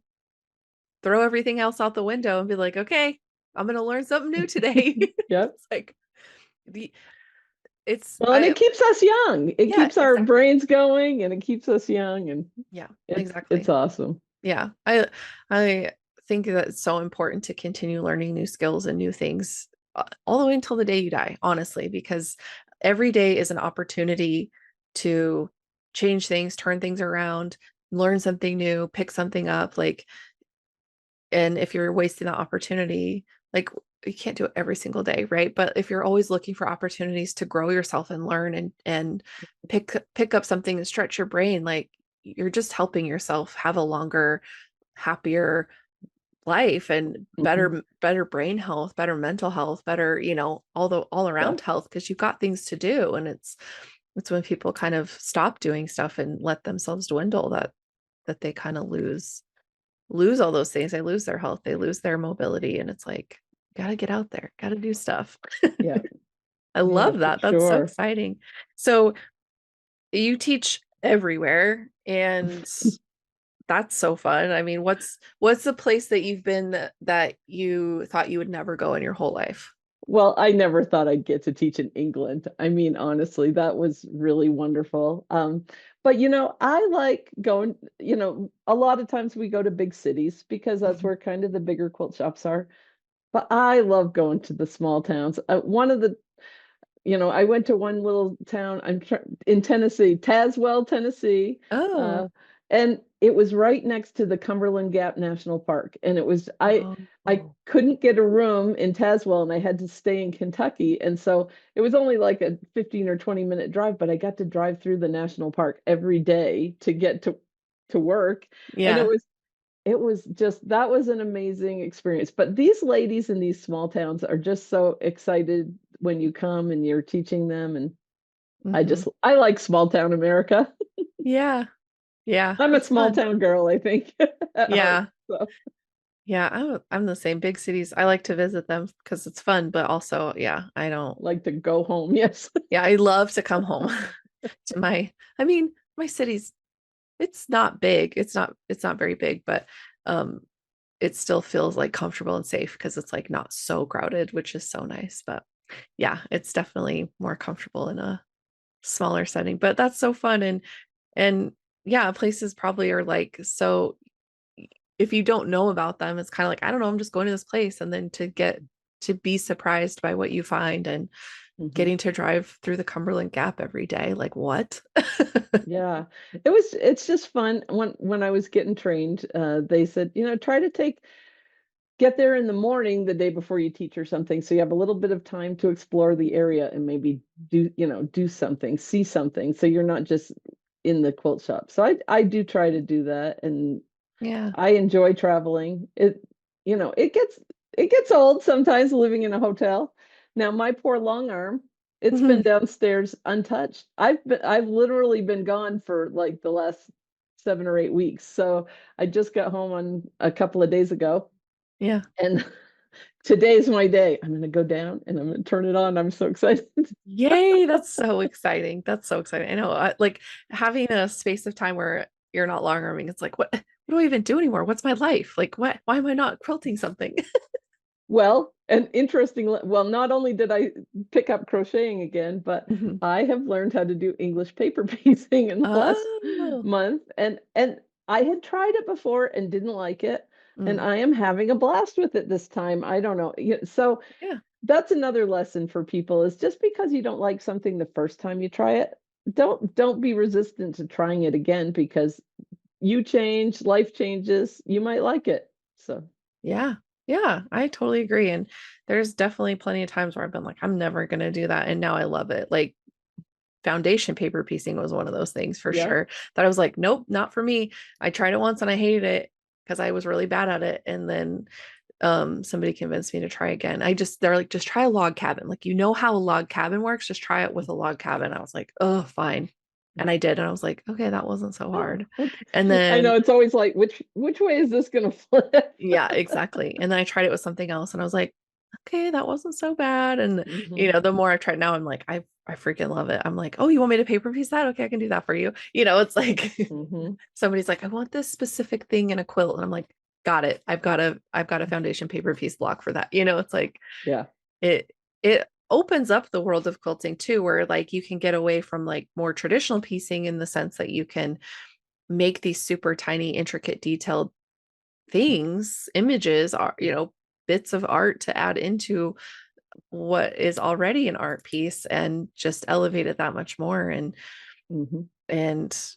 throw everything else out the window and be like, okay, I'm gonna learn something new today. Yep. It's like the it's Well, and it I keeps us young. It yeah, keeps our exactly. brains going and it keeps us young, and Yeah, it's exactly. awesome. Yeah. I think that it's so important to continue learning new skills and new things all the way until the day you die, honestly, because every day is an opportunity to change things, turn things around, learn something new, pick something up. Like, and if you're wasting that opportunity, like you can't do it every single day, right? But if you're always looking for opportunities to grow yourself and learn and pick up something and stretch your brain, like you're just helping yourself have a longer, happier life and Mhm. better brain health, better mental health, better, all Yeah. around health because you've got things to do. And it's when people kind of stop doing stuff and let themselves dwindle that they kind of lose all those things. They lose their health, they lose their mobility, and it's like, gotta get out there, gotta do stuff. Yeah. I Yeah, love for that. That's so sure. exciting. So you teach everywhere, and that's so fun. I mean, what's the place that you've been that you thought you would never go in your whole life? Well, I never thought I'd get to teach in England. I mean, honestly, that was really wonderful. But I like going, a lot of times we go to big cities because that's Mhm. where kind of the bigger quilt shops are. But I love going to the small towns. One of the I went to one little town, in Tennessee, Tazewell, Tennessee, Oh. uh, and it was right next to the Cumberland Gap National Park. And it was I Oh. couldn't get a room in Tazewell, and I had to stay in Kentucky. And so it was only like a 15 or 20-minute drive, but I got to drive through the national park every day to get to work. And Yeah. it was just that was an amazing experience. But these ladies in these small towns are just so excited when you come and you're teaching them. And Hmm. I like small town America. Yeah. Yeah. I'm a It's small fun. town girl, I think, at heart. Yeah. So Yeah. I'm the same. Big cities, I like to visit them because it's fun, but also, yeah, I don't. like to go home. Yes. Yeah, I love to come home to I mean, my city's, it's not big. It's not very big, but um it still feels like comfortable and safe because it's like not so crowded, which is so nice. But yeah, it's definitely more comfortable in a smaller setting. But that's so fun, and yeah, places probably are like, so if you don't know about them, it's kind of like, I don't know, I'm just going to this place, and then to get to be surprised by what you find and Mhm. getting to drive through the Cumberland Gap every day, like what? Yeah. It's just fun. When I was getting trained, they said, try to get there in the morning the day before you teach or something, so you have a little bit of time to explore the area and maybe do something, see something, so you're not just in the quilt shop. So I do try to do that, and Yeah. I enjoy traveling. It gets old sometimes living in a hotel. Now my poor long arm, it's been downstairs untouched. I've literally been gone for like the last 7 or 8 weeks. So I just got home on a couple of days ago, Yeah. and today's my day. I'm gonna go down and I'm gonna turn it on. I'm so excited. Yay, that's so exciting. That's so exciting. I know, like having a space of time where you're not long arming, it's like, what do I even do anymore? What's my life? Like, why am I not quilting something? Well, and well, not only did I pick up crocheting again, but Mhm. I have learned how to do English paper piecing in the last Oh. month. And I had tried it before and didn't like it. And Mm. I am having a blast with it this time. I don't know. So Yeah. that's another lesson for people, is just because you don't like something the first time you try it, don't be resistant to trying it again, because you change, life changes, you might like it. So Yeah. Yeah, I totally agree. And there's definitely plenty of times where I've been like, I'm never gonna do that. And now I love it. Like foundation paper piecing was one of those things for yeah. sure that I was like, nope, not for me. I tried it once and I hated it because I was really bad at it. And then somebody convinced me to try again. They're like, just try a log cabin. Like, how a log cabin works, just try it with a log cabin. I was like, oh, fine. And I did, and I was like, okay, that wasn't so Oh, hard. okay. And I know then, it's always like, which way is this gonna flip? yeah, exactly. And then I tried it with something else, and I was like, okay, that wasn't so bad. And Hmm. the more I've tried now, I'm like, I freaking love it. I'm like, oh, you want me to paper piece that? Okay, I can do that for you. It's like Hmm. somebody's like, I want this specific thing in a quilt, and I'm like, got it. I've got a foundation paper piece block for that. It's like Yeah. it it opens up the world of quilting too, where like you can get away from like more traditional piecing in the sense that you can make these super tiny, intricate, detailed things, images, are bits of art to add into what is already an art piece and just elevate it that much more Hmm. and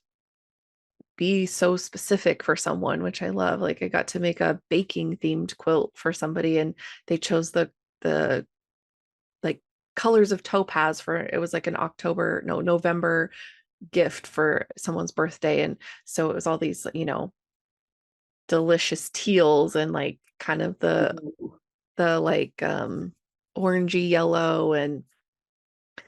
be so specific for someone, which I love. Like I got to make a baking themed quilt for somebody and they chose the like colors of topaz for it was like an October, no, November gift for someone's birthday. And so it was all these, delicious teals and like kind of the like orangey yellow and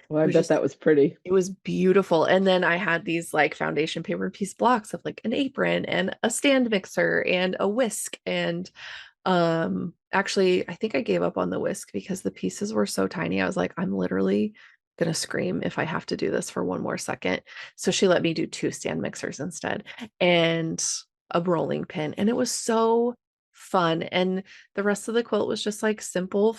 Well, it I was bet just that was pretty. it was beautiful. And then I had these like foundation paper piece blocks of like an apron and a stand mixer and a whisk and actually I think I gave up on the whisk because the pieces were so tiny. I was like, I'm literally gonna scream if I have to do this for one more second. So she let me do two stand mixers instead and a rolling pin. And it was so fun. And the rest of the quilt was just like simple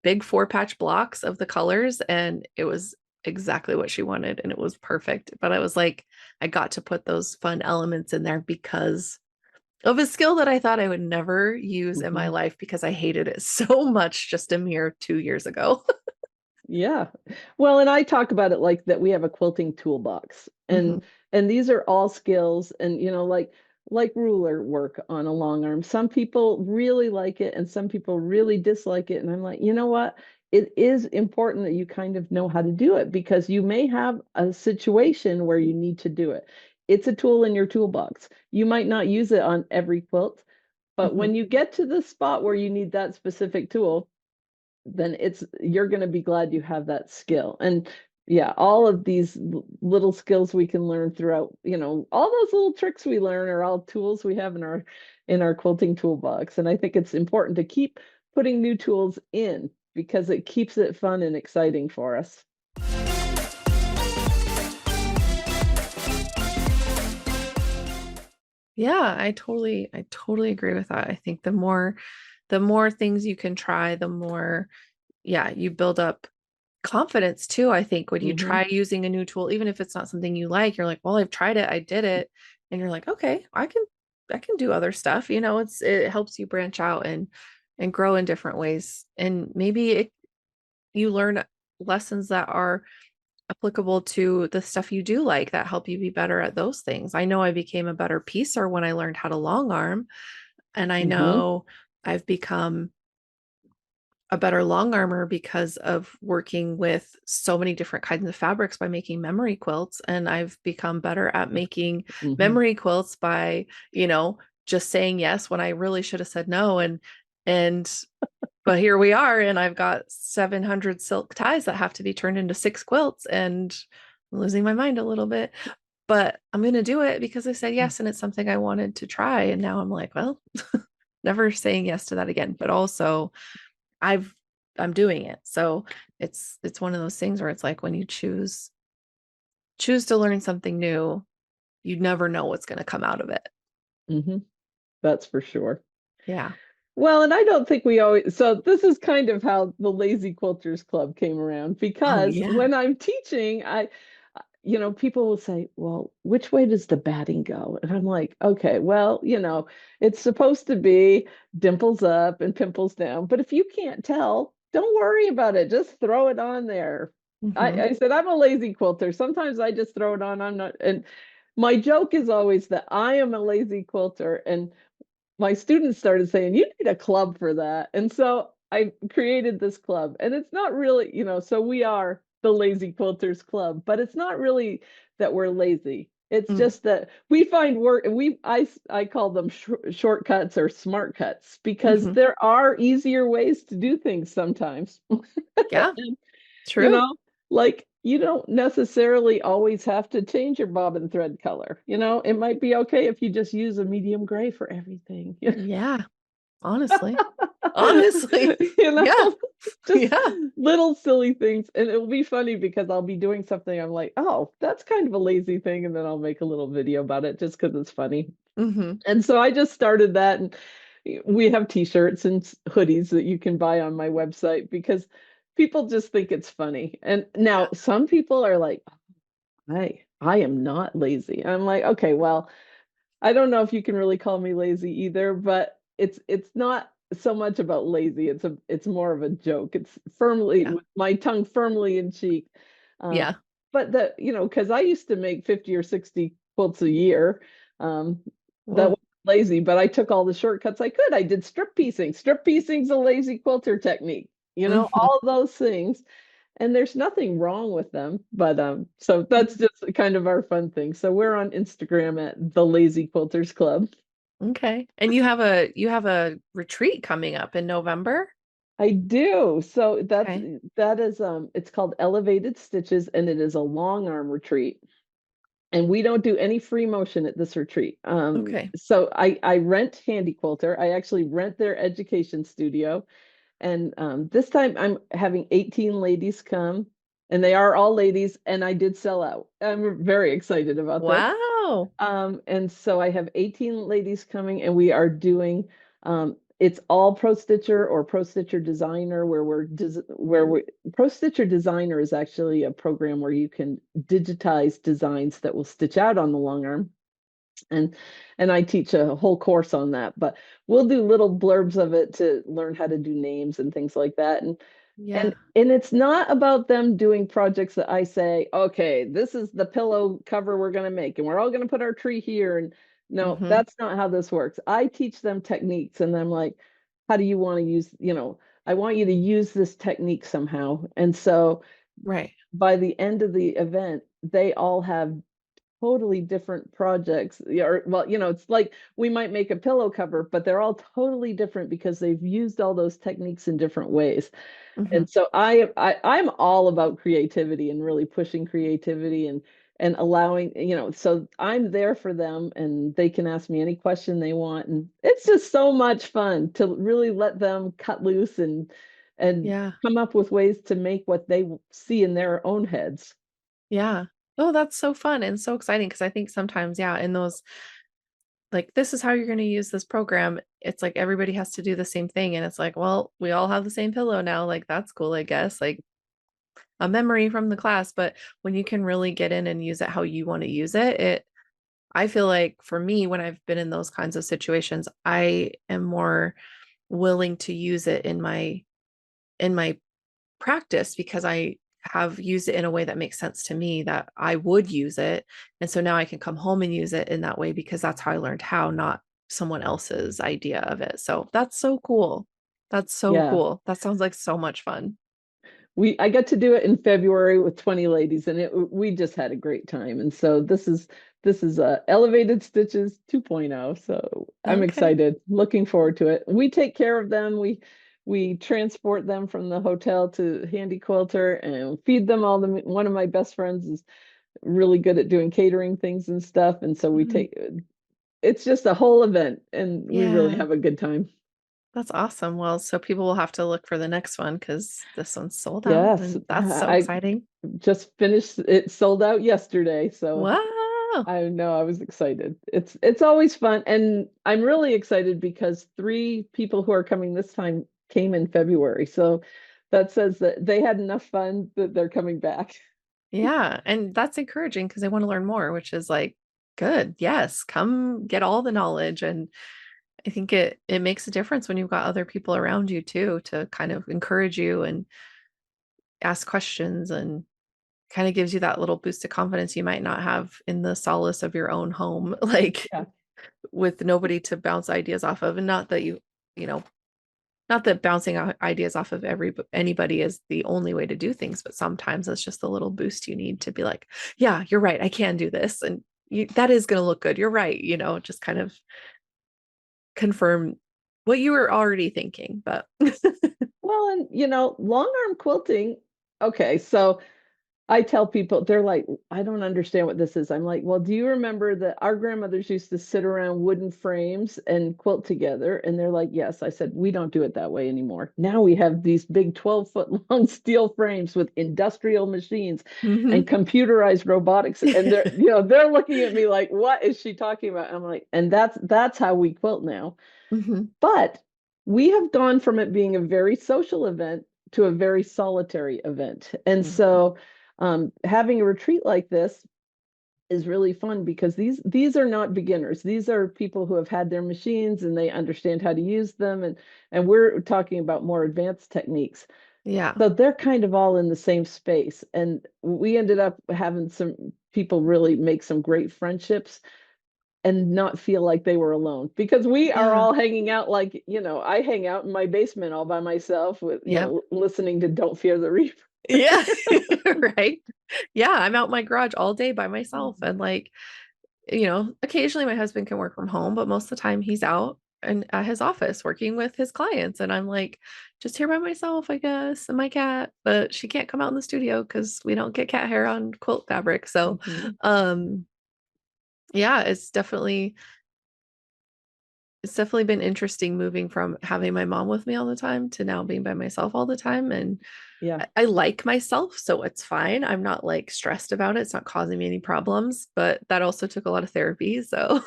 big 4-patch blocks of the colors. And it was exactly what she wanted. And it was perfect. But I was like, I got to put those fun elements in there because of a skill that I thought I would never use in my Hmm. life because I hated it so much just a mere 2 years ago. Yeah. Well, and I talk about it like that we have a quilting toolbox. Mhm, And these are all skills and like ruler work on a long arm. Some people really like it and some people really dislike it. And I'm like, you know what? It is important that you kind of know how to do it because you may have a situation where you need to do it. It's a tool in your toolbox. You might not use it on every quilt, but mhm. when you get to the spot where you need that specific tool, then you're going to be glad you have that skill. And yeah, all of these little skills we can learn throughout, all those little tricks we learn are all tools we have in our quilting toolbox. And I think it's important to keep putting new tools in because it keeps it fun and exciting for us. Yeah, I totally agree with that. I think the more things you can try, the more, yeah, you build up confidence too. I think when you Hmm. try using a new tool, even if it's not something you like, you're like, well, I've tried it, I did it. And you're like, okay, I can do other stuff. It helps you branch out and grow in different ways. And maybe you learn lessons that are applicable to the stuff you do like that help you be better at those things. I know I became a better piecer when I learned how to long arm, and I Hmm. know I've become a better long armor because of working with so many different kinds of fabrics by making memory quilts. And I've become better at making Hmm. memory quilts by, just saying yes when I really should have said no. And but here we are, and I've got 700 silk ties that have to be turned into 6 quilts, and I'm losing my mind a little bit. But I'm going to do it because I said yes, and it's something I wanted to try. And now I'm like, well, never saying yes to that again. But also, I've I'm doing it. So it's one of those things where it's like when you choose to learn something new, you never know what's going to come out of it. Hmm. That's for sure. Yeah. Well, and I don't think we always, so this is kind of how the Lazy Quilters Club came around Oh because yeah. when I'm teaching, people will say, well, which way does the batting go? And I'm like, okay, well, it's supposed to be dimples up and pimples down. But if you can't tell, don't worry about it. Just throw it on there. Hmm. I said, I'm a lazy quilter. Sometimes I just throw it on. I'm not, and my joke is always that I am a lazy quilter. And my students started saying, you need a club for that. And so I created this club. And it's not really, so we are the Lazy Quilters Club, but it's not really that we're lazy. It's just that we find work, and I call them shortcuts or smart cuts because Hmm. there are easier ways to do things sometimes. Yeah, And, you true. know, like you don't necessarily always have to change your bobbin thread color. It might be okay if you just use a medium gray for everything. Yeah, honestly. Honestly. You know, Yeah. just Yeah. little silly things. And it'll be funny because I'll be doing something. I'm like, oh, that's kind of a lazy thing. And then I'll make a little video about it just because it's funny. Hmm. And so I just started that. And we have t-shirts and hoodies that you can buy on my website because people just think it's funny. And now some people are like, I am not lazy. I'm like, okay, well, I don't know if you can really call me lazy either, but it's not so much about lazy. It's more of a joke. It's firmly Yeah. with my tongue firmly in cheek. Um, Yeah. but because I used to make 50 or 60 quilts a year. Um, that Whoa. was lazy, but I took all the shortcuts I could. I did strip piecing. Strip piecing's a lazy quilter technique. Hmm. All those things, and there's nothing wrong with them, but so that's just kind of our fun thing. So we're on Instagram at the Lazy Quilters Club. Okay. And you have a retreat coming up in November? I do. So Okay. that is it's called Elevated Stitches, and it is a long arm retreat. And we don't do any free motion at this retreat. Okay. So I rent HandiQuilter. I actually rent their education studio. And this time I'm having 18 ladies come, and they are all ladies, and I did sell out. I'm very excited about this. Wow. And so I have 18 ladies coming, and we are doing it's all Pro Stitcher or Pro Stitcher Designer, where Pro Stitcher Designer is actually a program where you can digitize designs that will stitch out on the long arm. And I teach a whole course on that, but we'll do little blurbs of it to learn how to do names and things like that. Yeah. And it's not about them doing projects that I say, okay, this is the pillow cover we're going to make, and we're all going to put our tree here. And no, Hmm. that's not how this works. I teach them techniques, and I'm like, how do you want to use, I want you to use this technique somehow. And so Right. by the end of the event, they all have totally different projects. Yeah, or well, it's like we might make a pillow cover, but they're all totally different because they've used all those techniques in different ways. Hmm. And so I'm all about creativity and really pushing creativity and allowing, so I'm there for them, and they can ask me any question they want. And it's just so much fun to really let them cut loose and Yeah. come up with ways to make what they see in their own heads. Yeah. Oh, that's so fun and so exciting because I think sometimes, yeah, in those, like, this is how you're going to use this program. It's like everybody has to do the same thing. And it's like, well, we all have the same pillow now. Like, that's cool, I guess. Like, a memory from the class. But when you can really get in and use it how you want to use it, I feel like for me, when I've been in those kinds of situations, I am more willing to use it in my practice because I have used it in a way that makes sense to me that I would use it. And so now I can come home and use it in that way because that's how I learned how, not someone else's idea of it. So that's so cool. That's so Yeah. cool. That sounds like so much fun. I got to do it in February with 20 ladies, and we just had a great time. And so this is Elevated Stitches 2.0. So I'm Okay. excited, looking forward to it. We take care of them. We transport them from the hotel to Handy Quilter and feed them all. One of my best friends is really good at doing catering things and stuff, and so we Mhm. take it's just a whole event, and we really Yeah, have a good time. that's awesome. Well, so people will have to look for the next one because this one's sold out, Yes, and that's so I exciting. just finished it, sold out yesterday, so Wow. I know I was excited. It's always fun, and I'm really excited because three people who are coming this time came in February. So that says that they had enough fun that they're coming back. Yeah, and that's encouraging because I want to learn more, which is like good. Yes, come get all the knowledge, and I think it makes a difference when you've got other people around you too to kind of encourage you and ask questions and kind of gives you that little boost of confidence you might not have in the solace of your own home, like Yeah, with nobody to bounce ideas off of. And not that you know, not that bouncing ideas off of anybody is the only way to do things, but sometimes it's just a little boost you need to be like, yeah, you're right, I can do this, and that is going to look good. You're right, just kind of confirm what you were already thinking. But well, and long arm quilting. Okay, so I tell people, they're like, I don't understand what this is. I'm like, well, do you remember that our grandmothers used to sit around wooden frames and quilt together? And they're like, yes. I said, we don't do it that way anymore. Now we have these big 12-foot long steel frames with industrial machines and Hmm. computerized robotics. And they're, they're looking at me like, what is she talking about? I'm like, and that's how we quilt now. Hmm. But we have gone from it being a very social event to a very solitary event. And Hmm. so having a retreat like this is really fun because these are not beginners. These are people who have had their machines and they understand how to use them. And we're talking about more advanced techniques. Yeah. So they're kind of all in the same space. And we ended up having some people really make some great friendships and not feel like they were alone because we are Yeah. all hanging out like, I hang out in my basement all by myself with, Yep. listening to Don't Fear the Reaper. Yeah. Right. Yeah. I'm out in my garage all day by myself. Mhm. And like, occasionally my husband can work from home, but most of the time he's out and at his office working with his clients. And I'm like, just here by myself, I guess, and my cat, but she can't come out in the studio because we don't get cat hair on quilt fabric. So, Mhm. um, yeah, it's definitely been interesting moving from having my mom with me all the time to now being by myself all the time. And Yeah. I like myself, so it's fine. I'm not like stressed about it. It's not causing me any problems, but that also took a lot of therapy. So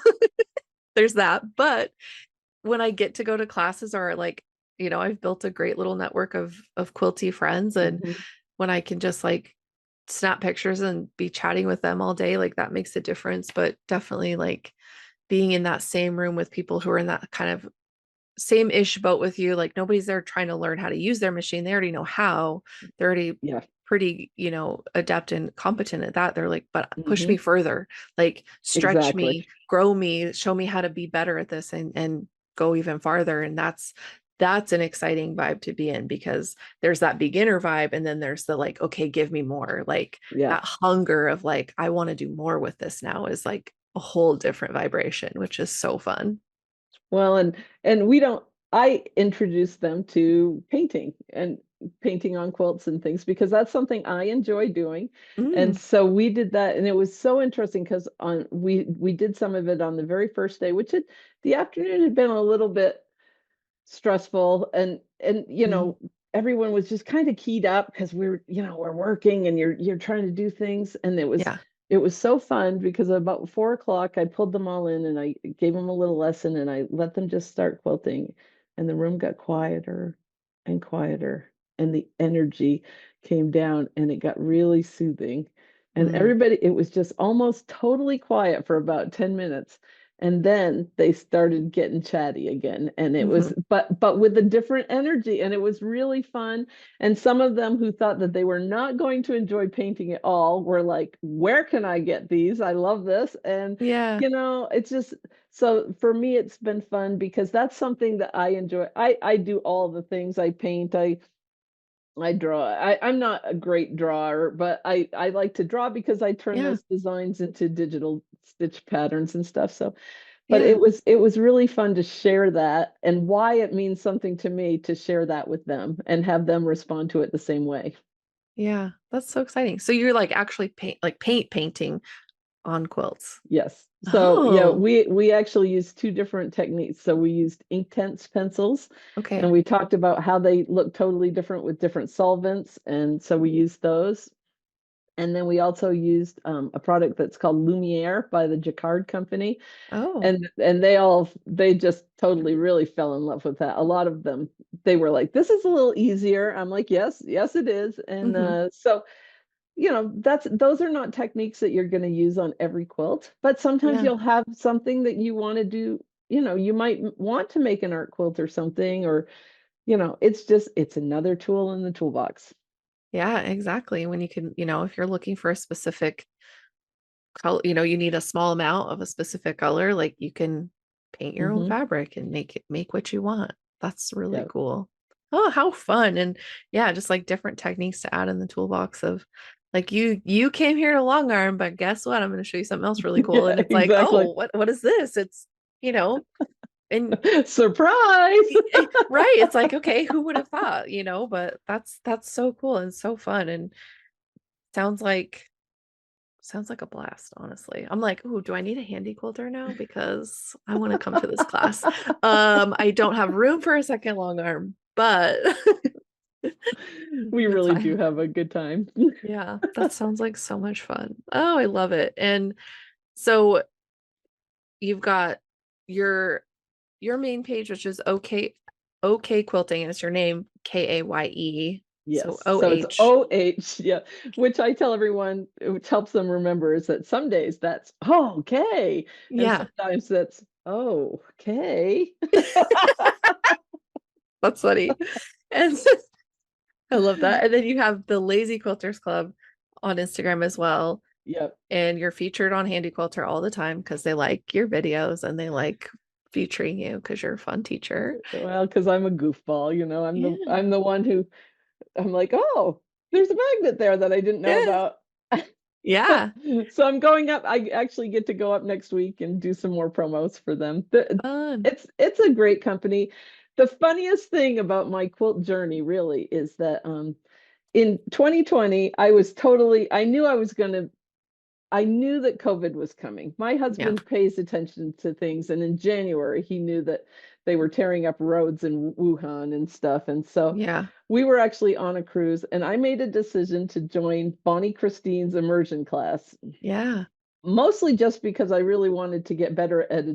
there's that. But when I get to go to classes or like, I've built a great little network of quilty friends. And Mhm. when I can just like snap pictures and be chatting with them all day, like that makes a difference. But definitely like being in that same room with people who are in that kind of same-ish boat with you. Like nobody's there trying to learn how to use their machine. They already know how. They're already Yeah. pretty, adept and competent at that. They're like, but push me Mhm. further, like stretch Exactly. me, grow me, show me how to be better at this and go even farther. And that's an exciting vibe to be in because there's that beginner vibe and then there's the like, okay, give me more. Like Yeah. that hunger of like, I want to do more with this now is like a whole different vibration, which is so fun. Well, and we don't I introduced them to painting and painting on quilts and things because that's something I enjoy doing. And Mm, so we did that and it was so interesting because on we did some of it on the very first day, which the afternoon had been a little bit stressful and mm, everyone was just kind of keyed up because we're working and you're trying to do things and yeah. it was so fun because about 4 o'clock I pulled them all in and I gave them a little lesson and I let them just start quilting and the room got quieter and quieter and the energy came down and it got really soothing and Mm, everybody it was just almost totally quiet for about 10 minutes and then they started getting chatty again and it was mhm. but with a different energy and it was really fun and some of them who thought that they were not going to enjoy painting at all were like where can I get these, I love this. And Yeah. it's just so for me it's been fun because that's something that I enjoy. I do all the things. I paint, I draw. I'm not a great drawer, but I like to draw because I turn Yeah. those designs into digital stitch patterns and stuff. So, but Yeah. it was really fun to share that and why it means something to me to share that with them and have them respond to it the same way. Yeah. That's so exciting. So you're like actually painting on quilts. Yes. So yeah, Oh, we actually used two different techniques. So we used Inktense pencils, and okay. we talked about how they look totally different with different solvents, and so we used those. And then we also used a product that's called Lumiere by the Jacquard company. Oh. And they just totally really fell in love with that. A lot of them, they were like, this is a little easier. I'm like, yes, yes, it is. And Hmm. so, those are not techniques that you're going to use on every quilt, but sometimes Yeah. you'll have something that you want to do. You might want to make an art quilt or something, or, it's another tool in the toolbox. Yeah, exactly. When you can, if you're looking for a specific color, you need a small amount of a specific color, like you can paint your own Hmm. fabric and make what you want. That's really Yeah. cool. Oh, how fun. And yeah, just like different techniques to add in the toolbox of like you came here to long arm, but guess what? I'm going to show you something else really cool. And Yeah, it's like, exactly. oh, what is this? It's, you know, and Surprise. right. It's like, okay, who would have thought, but that's so cool and so fun. And sounds like a blast, honestly. I'm like, oh, do I need a handy quilter now? Because I want to come to this class. I don't have room for a second long arm, but We that's really do fine. have a good time. Yeah, that sounds like so much fun. Oh, I love it. And so you've got your main page, which is OK Quilting, and it's your name, Kaye. So Yes. So it's OH. OH, yeah, which I tell everyone, which helps them remember is that some days that's okay. And Yeah, sometimes that's okay. that's funny. And I love that. And then you have the Lazy Quilters Club on Instagram as well. Yep. And you're featured on Handy Quilter all the time because they like your videos and they like featuring you because you're a fun teacher. Well, because I'm a goofball, Yeah. I'm the one who I'm like, oh, there's a magnet there that I didn't know Yeah. about. Yeah. So I'm going up. I actually get to go up next week and do some more promos for them. Fun. It's a great company. The funniest thing about my quilt journey really is that in 2020 I knew that COVID was coming. My Yeah. husband pays attention to things, and in January, he knew that they were tearing up roads in Wuhan and stuff. And so Yeah. we were actually on a cruise, and I made a decision to join Bonnie Christine's immersion class, Yeah. mostly just because I really wanted to get better at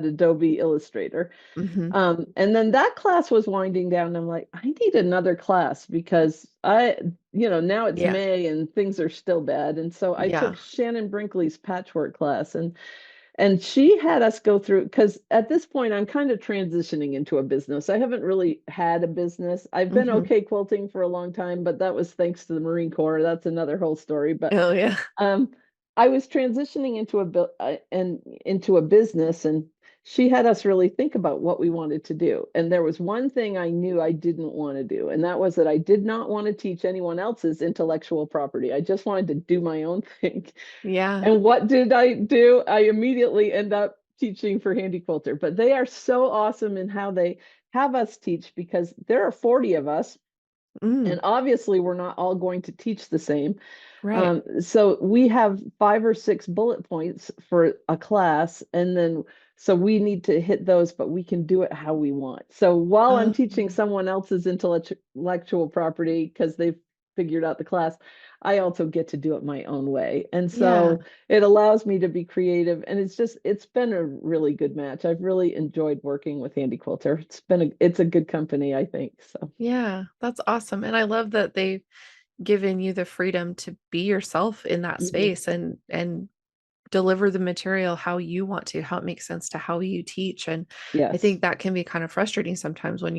Adobe Illustrator. Hmm. And then that class was winding down. And I'm like, I need another class because now it's Yeah. May and things are still bad. And so I took Yeah. Shannon Brinkley's patchwork class, and she had us go through, because at this point I'm kind of transitioning into a business. I haven't really had a business. I've been Hmm. okay quilting for a long time, but that was thanks to the Marine Corps. That's another whole story. But Oh, yeah. um, I was transitioning into a business, and she had us really think about what we wanted to do. And there was one thing I knew I didn't want to do, and that was that I did not want to teach anyone else's intellectual property. I just wanted to do my own thing. Yeah. And what did I do? I immediately end up teaching for HandiQuilter. But they are so awesome in how they have us teach, because there are 40 of us, Mm, and obviously we're not all going to teach the same. right. So we have 5 or 6 bullet points for a class, and then so we need to hit those, but we can do it how we want. So while I'm teaching Um, someone else's intellectual property because they've figured out the class, I also get to do it my own way. And yeah. so it allows me to be creative, and it's been a really good match. I've really enjoyed working with HandiQuilter. It's a good company, I think. So Yeah. That's awesome. And I love that they've given you the freedom to be yourself in that mhm. space and deliver the material how you want to, how it makes sense to how you teach. And I Yes, think that can be kind of frustrating sometimes when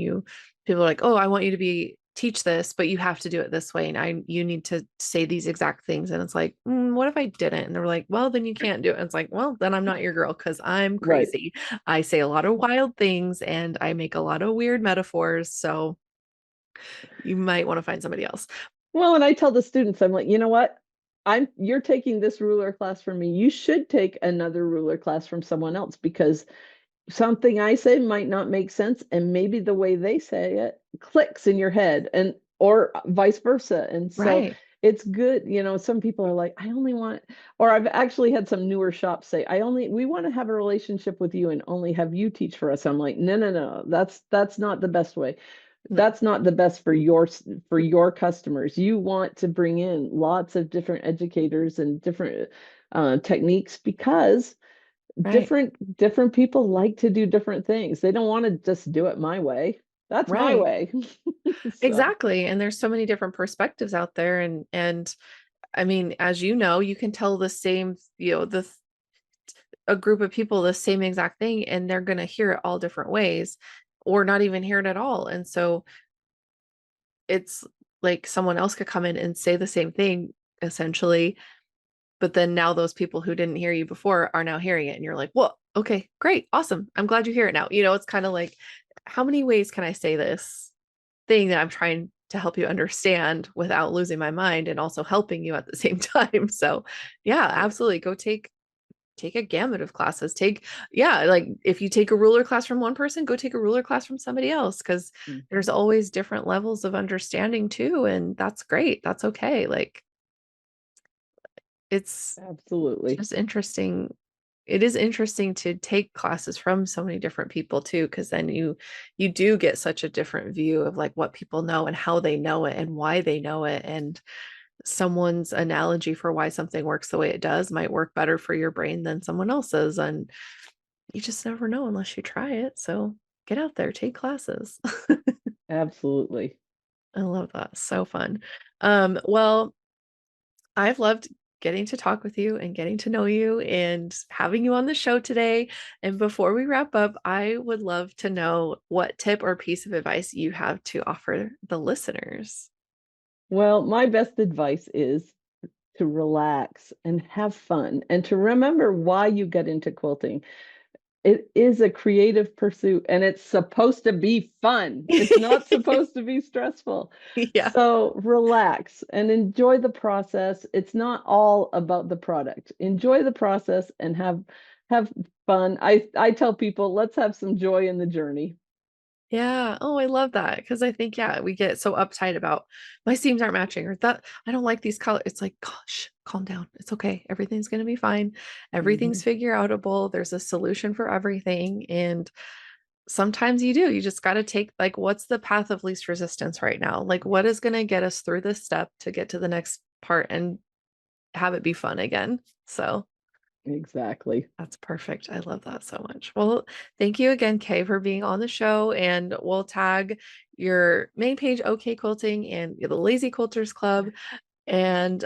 people are like, oh, I want you to teach this, but you have to do it this way. And you need to say these exact things. And it's like, what if I didn't? And they're like, well, then you can't do it. And it's like, well, then I'm not your girl because I'm right. crazy. I say a lot of wild things and I make a lot of weird metaphors. So you might want to find somebody else. Well, and I tell the students, I'm like, you know what? You're taking this ruler class from me. You should take another ruler class from someone else, because something I say might not make sense, and maybe the way they say it clicks in your head, and or vice versa. And so Right. it's good. Some people are like, I only want, or I've actually had some newer shops say, we want to have a relationship with you and only have you teach for us. I'm like, no, no, no, that's not the best way. No. That's not the best for your customers. You want to bring in lots of different educators and different techniques, because Right. different people like to do different things. They don't want to just do it my way. That's my Right. way. So Exactly. And there's so many different perspectives out there. And I mean, as you know, you can tell the same, a group of people the same exact thing, and they're gonna hear it all different ways, or not even hear it at all. And so it's like someone else could come in and say the same thing essentially, but then now those people who didn't hear you before are now hearing it, and you're like, well, okay, great, awesome. I'm glad you hear it now. It's kind of like, how many ways can I say this thing that I'm trying to help you understand without losing my mind and also helping you at the same time? So yeah, absolutely. Go take a gamut of classes. Yeah, like if you take a ruler class from one person, go take a ruler class from somebody else, because there's mhm. always different levels of understanding too. And that's great. That's okay. Like, it's Absolutely. just interesting. It is interesting to take classes from so many different people too, because then you do get such a different view of like what people know and how they know it and why they know it. And someone's analogy for why something works the way it does might work better for your brain than someone else's. And you just never know unless you try it. So get out there, take classes. Absolutely. I love that. So fun. Well, I've loved getting to talk with you and getting to know you and having you on the show today. And before we wrap up, I would love to know what tip or piece of advice you have to offer the listeners. Well, my best advice is to relax and have fun and to remember why you get into quilting. It is a creative pursuit and it's supposed to be fun. It's not supposed to be stressful. Yeah. So relax and enjoy the process. It's not all about the product. Enjoy the process and have fun. I tell people, let's have some joy in the journey. Yeah. Oh, I love that. Because I think, yeah, we get so uptight about my seams aren't matching or that I don't like these colors. It's like, gosh, calm down. It's okay. Everything's going to be fine. Everything's Mhm. figure outable. There's a solution for everything. And sometimes you do. You just got to take, like, what's the path of least resistance right now? Like, what is going to get us through this step to get to the next part and have it be fun again? So, Exactly. that's perfect. I love that so much. Well, thank you again, Kay, for being on the show. And we'll tag your main page, OK Quilting, and the Lazy Quilters Club. And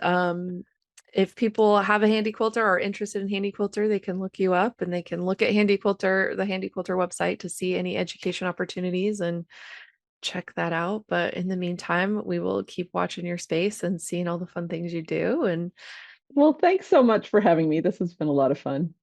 if people have a handy quilter or are interested in handy quilter, they can look you up and they can look at handy quilter, the handy quilter website to see any education opportunities and check that out. But in the meantime, we will keep watching your space and seeing all the fun things you do. And Well, thanks so much for having me. This has been a lot of fun.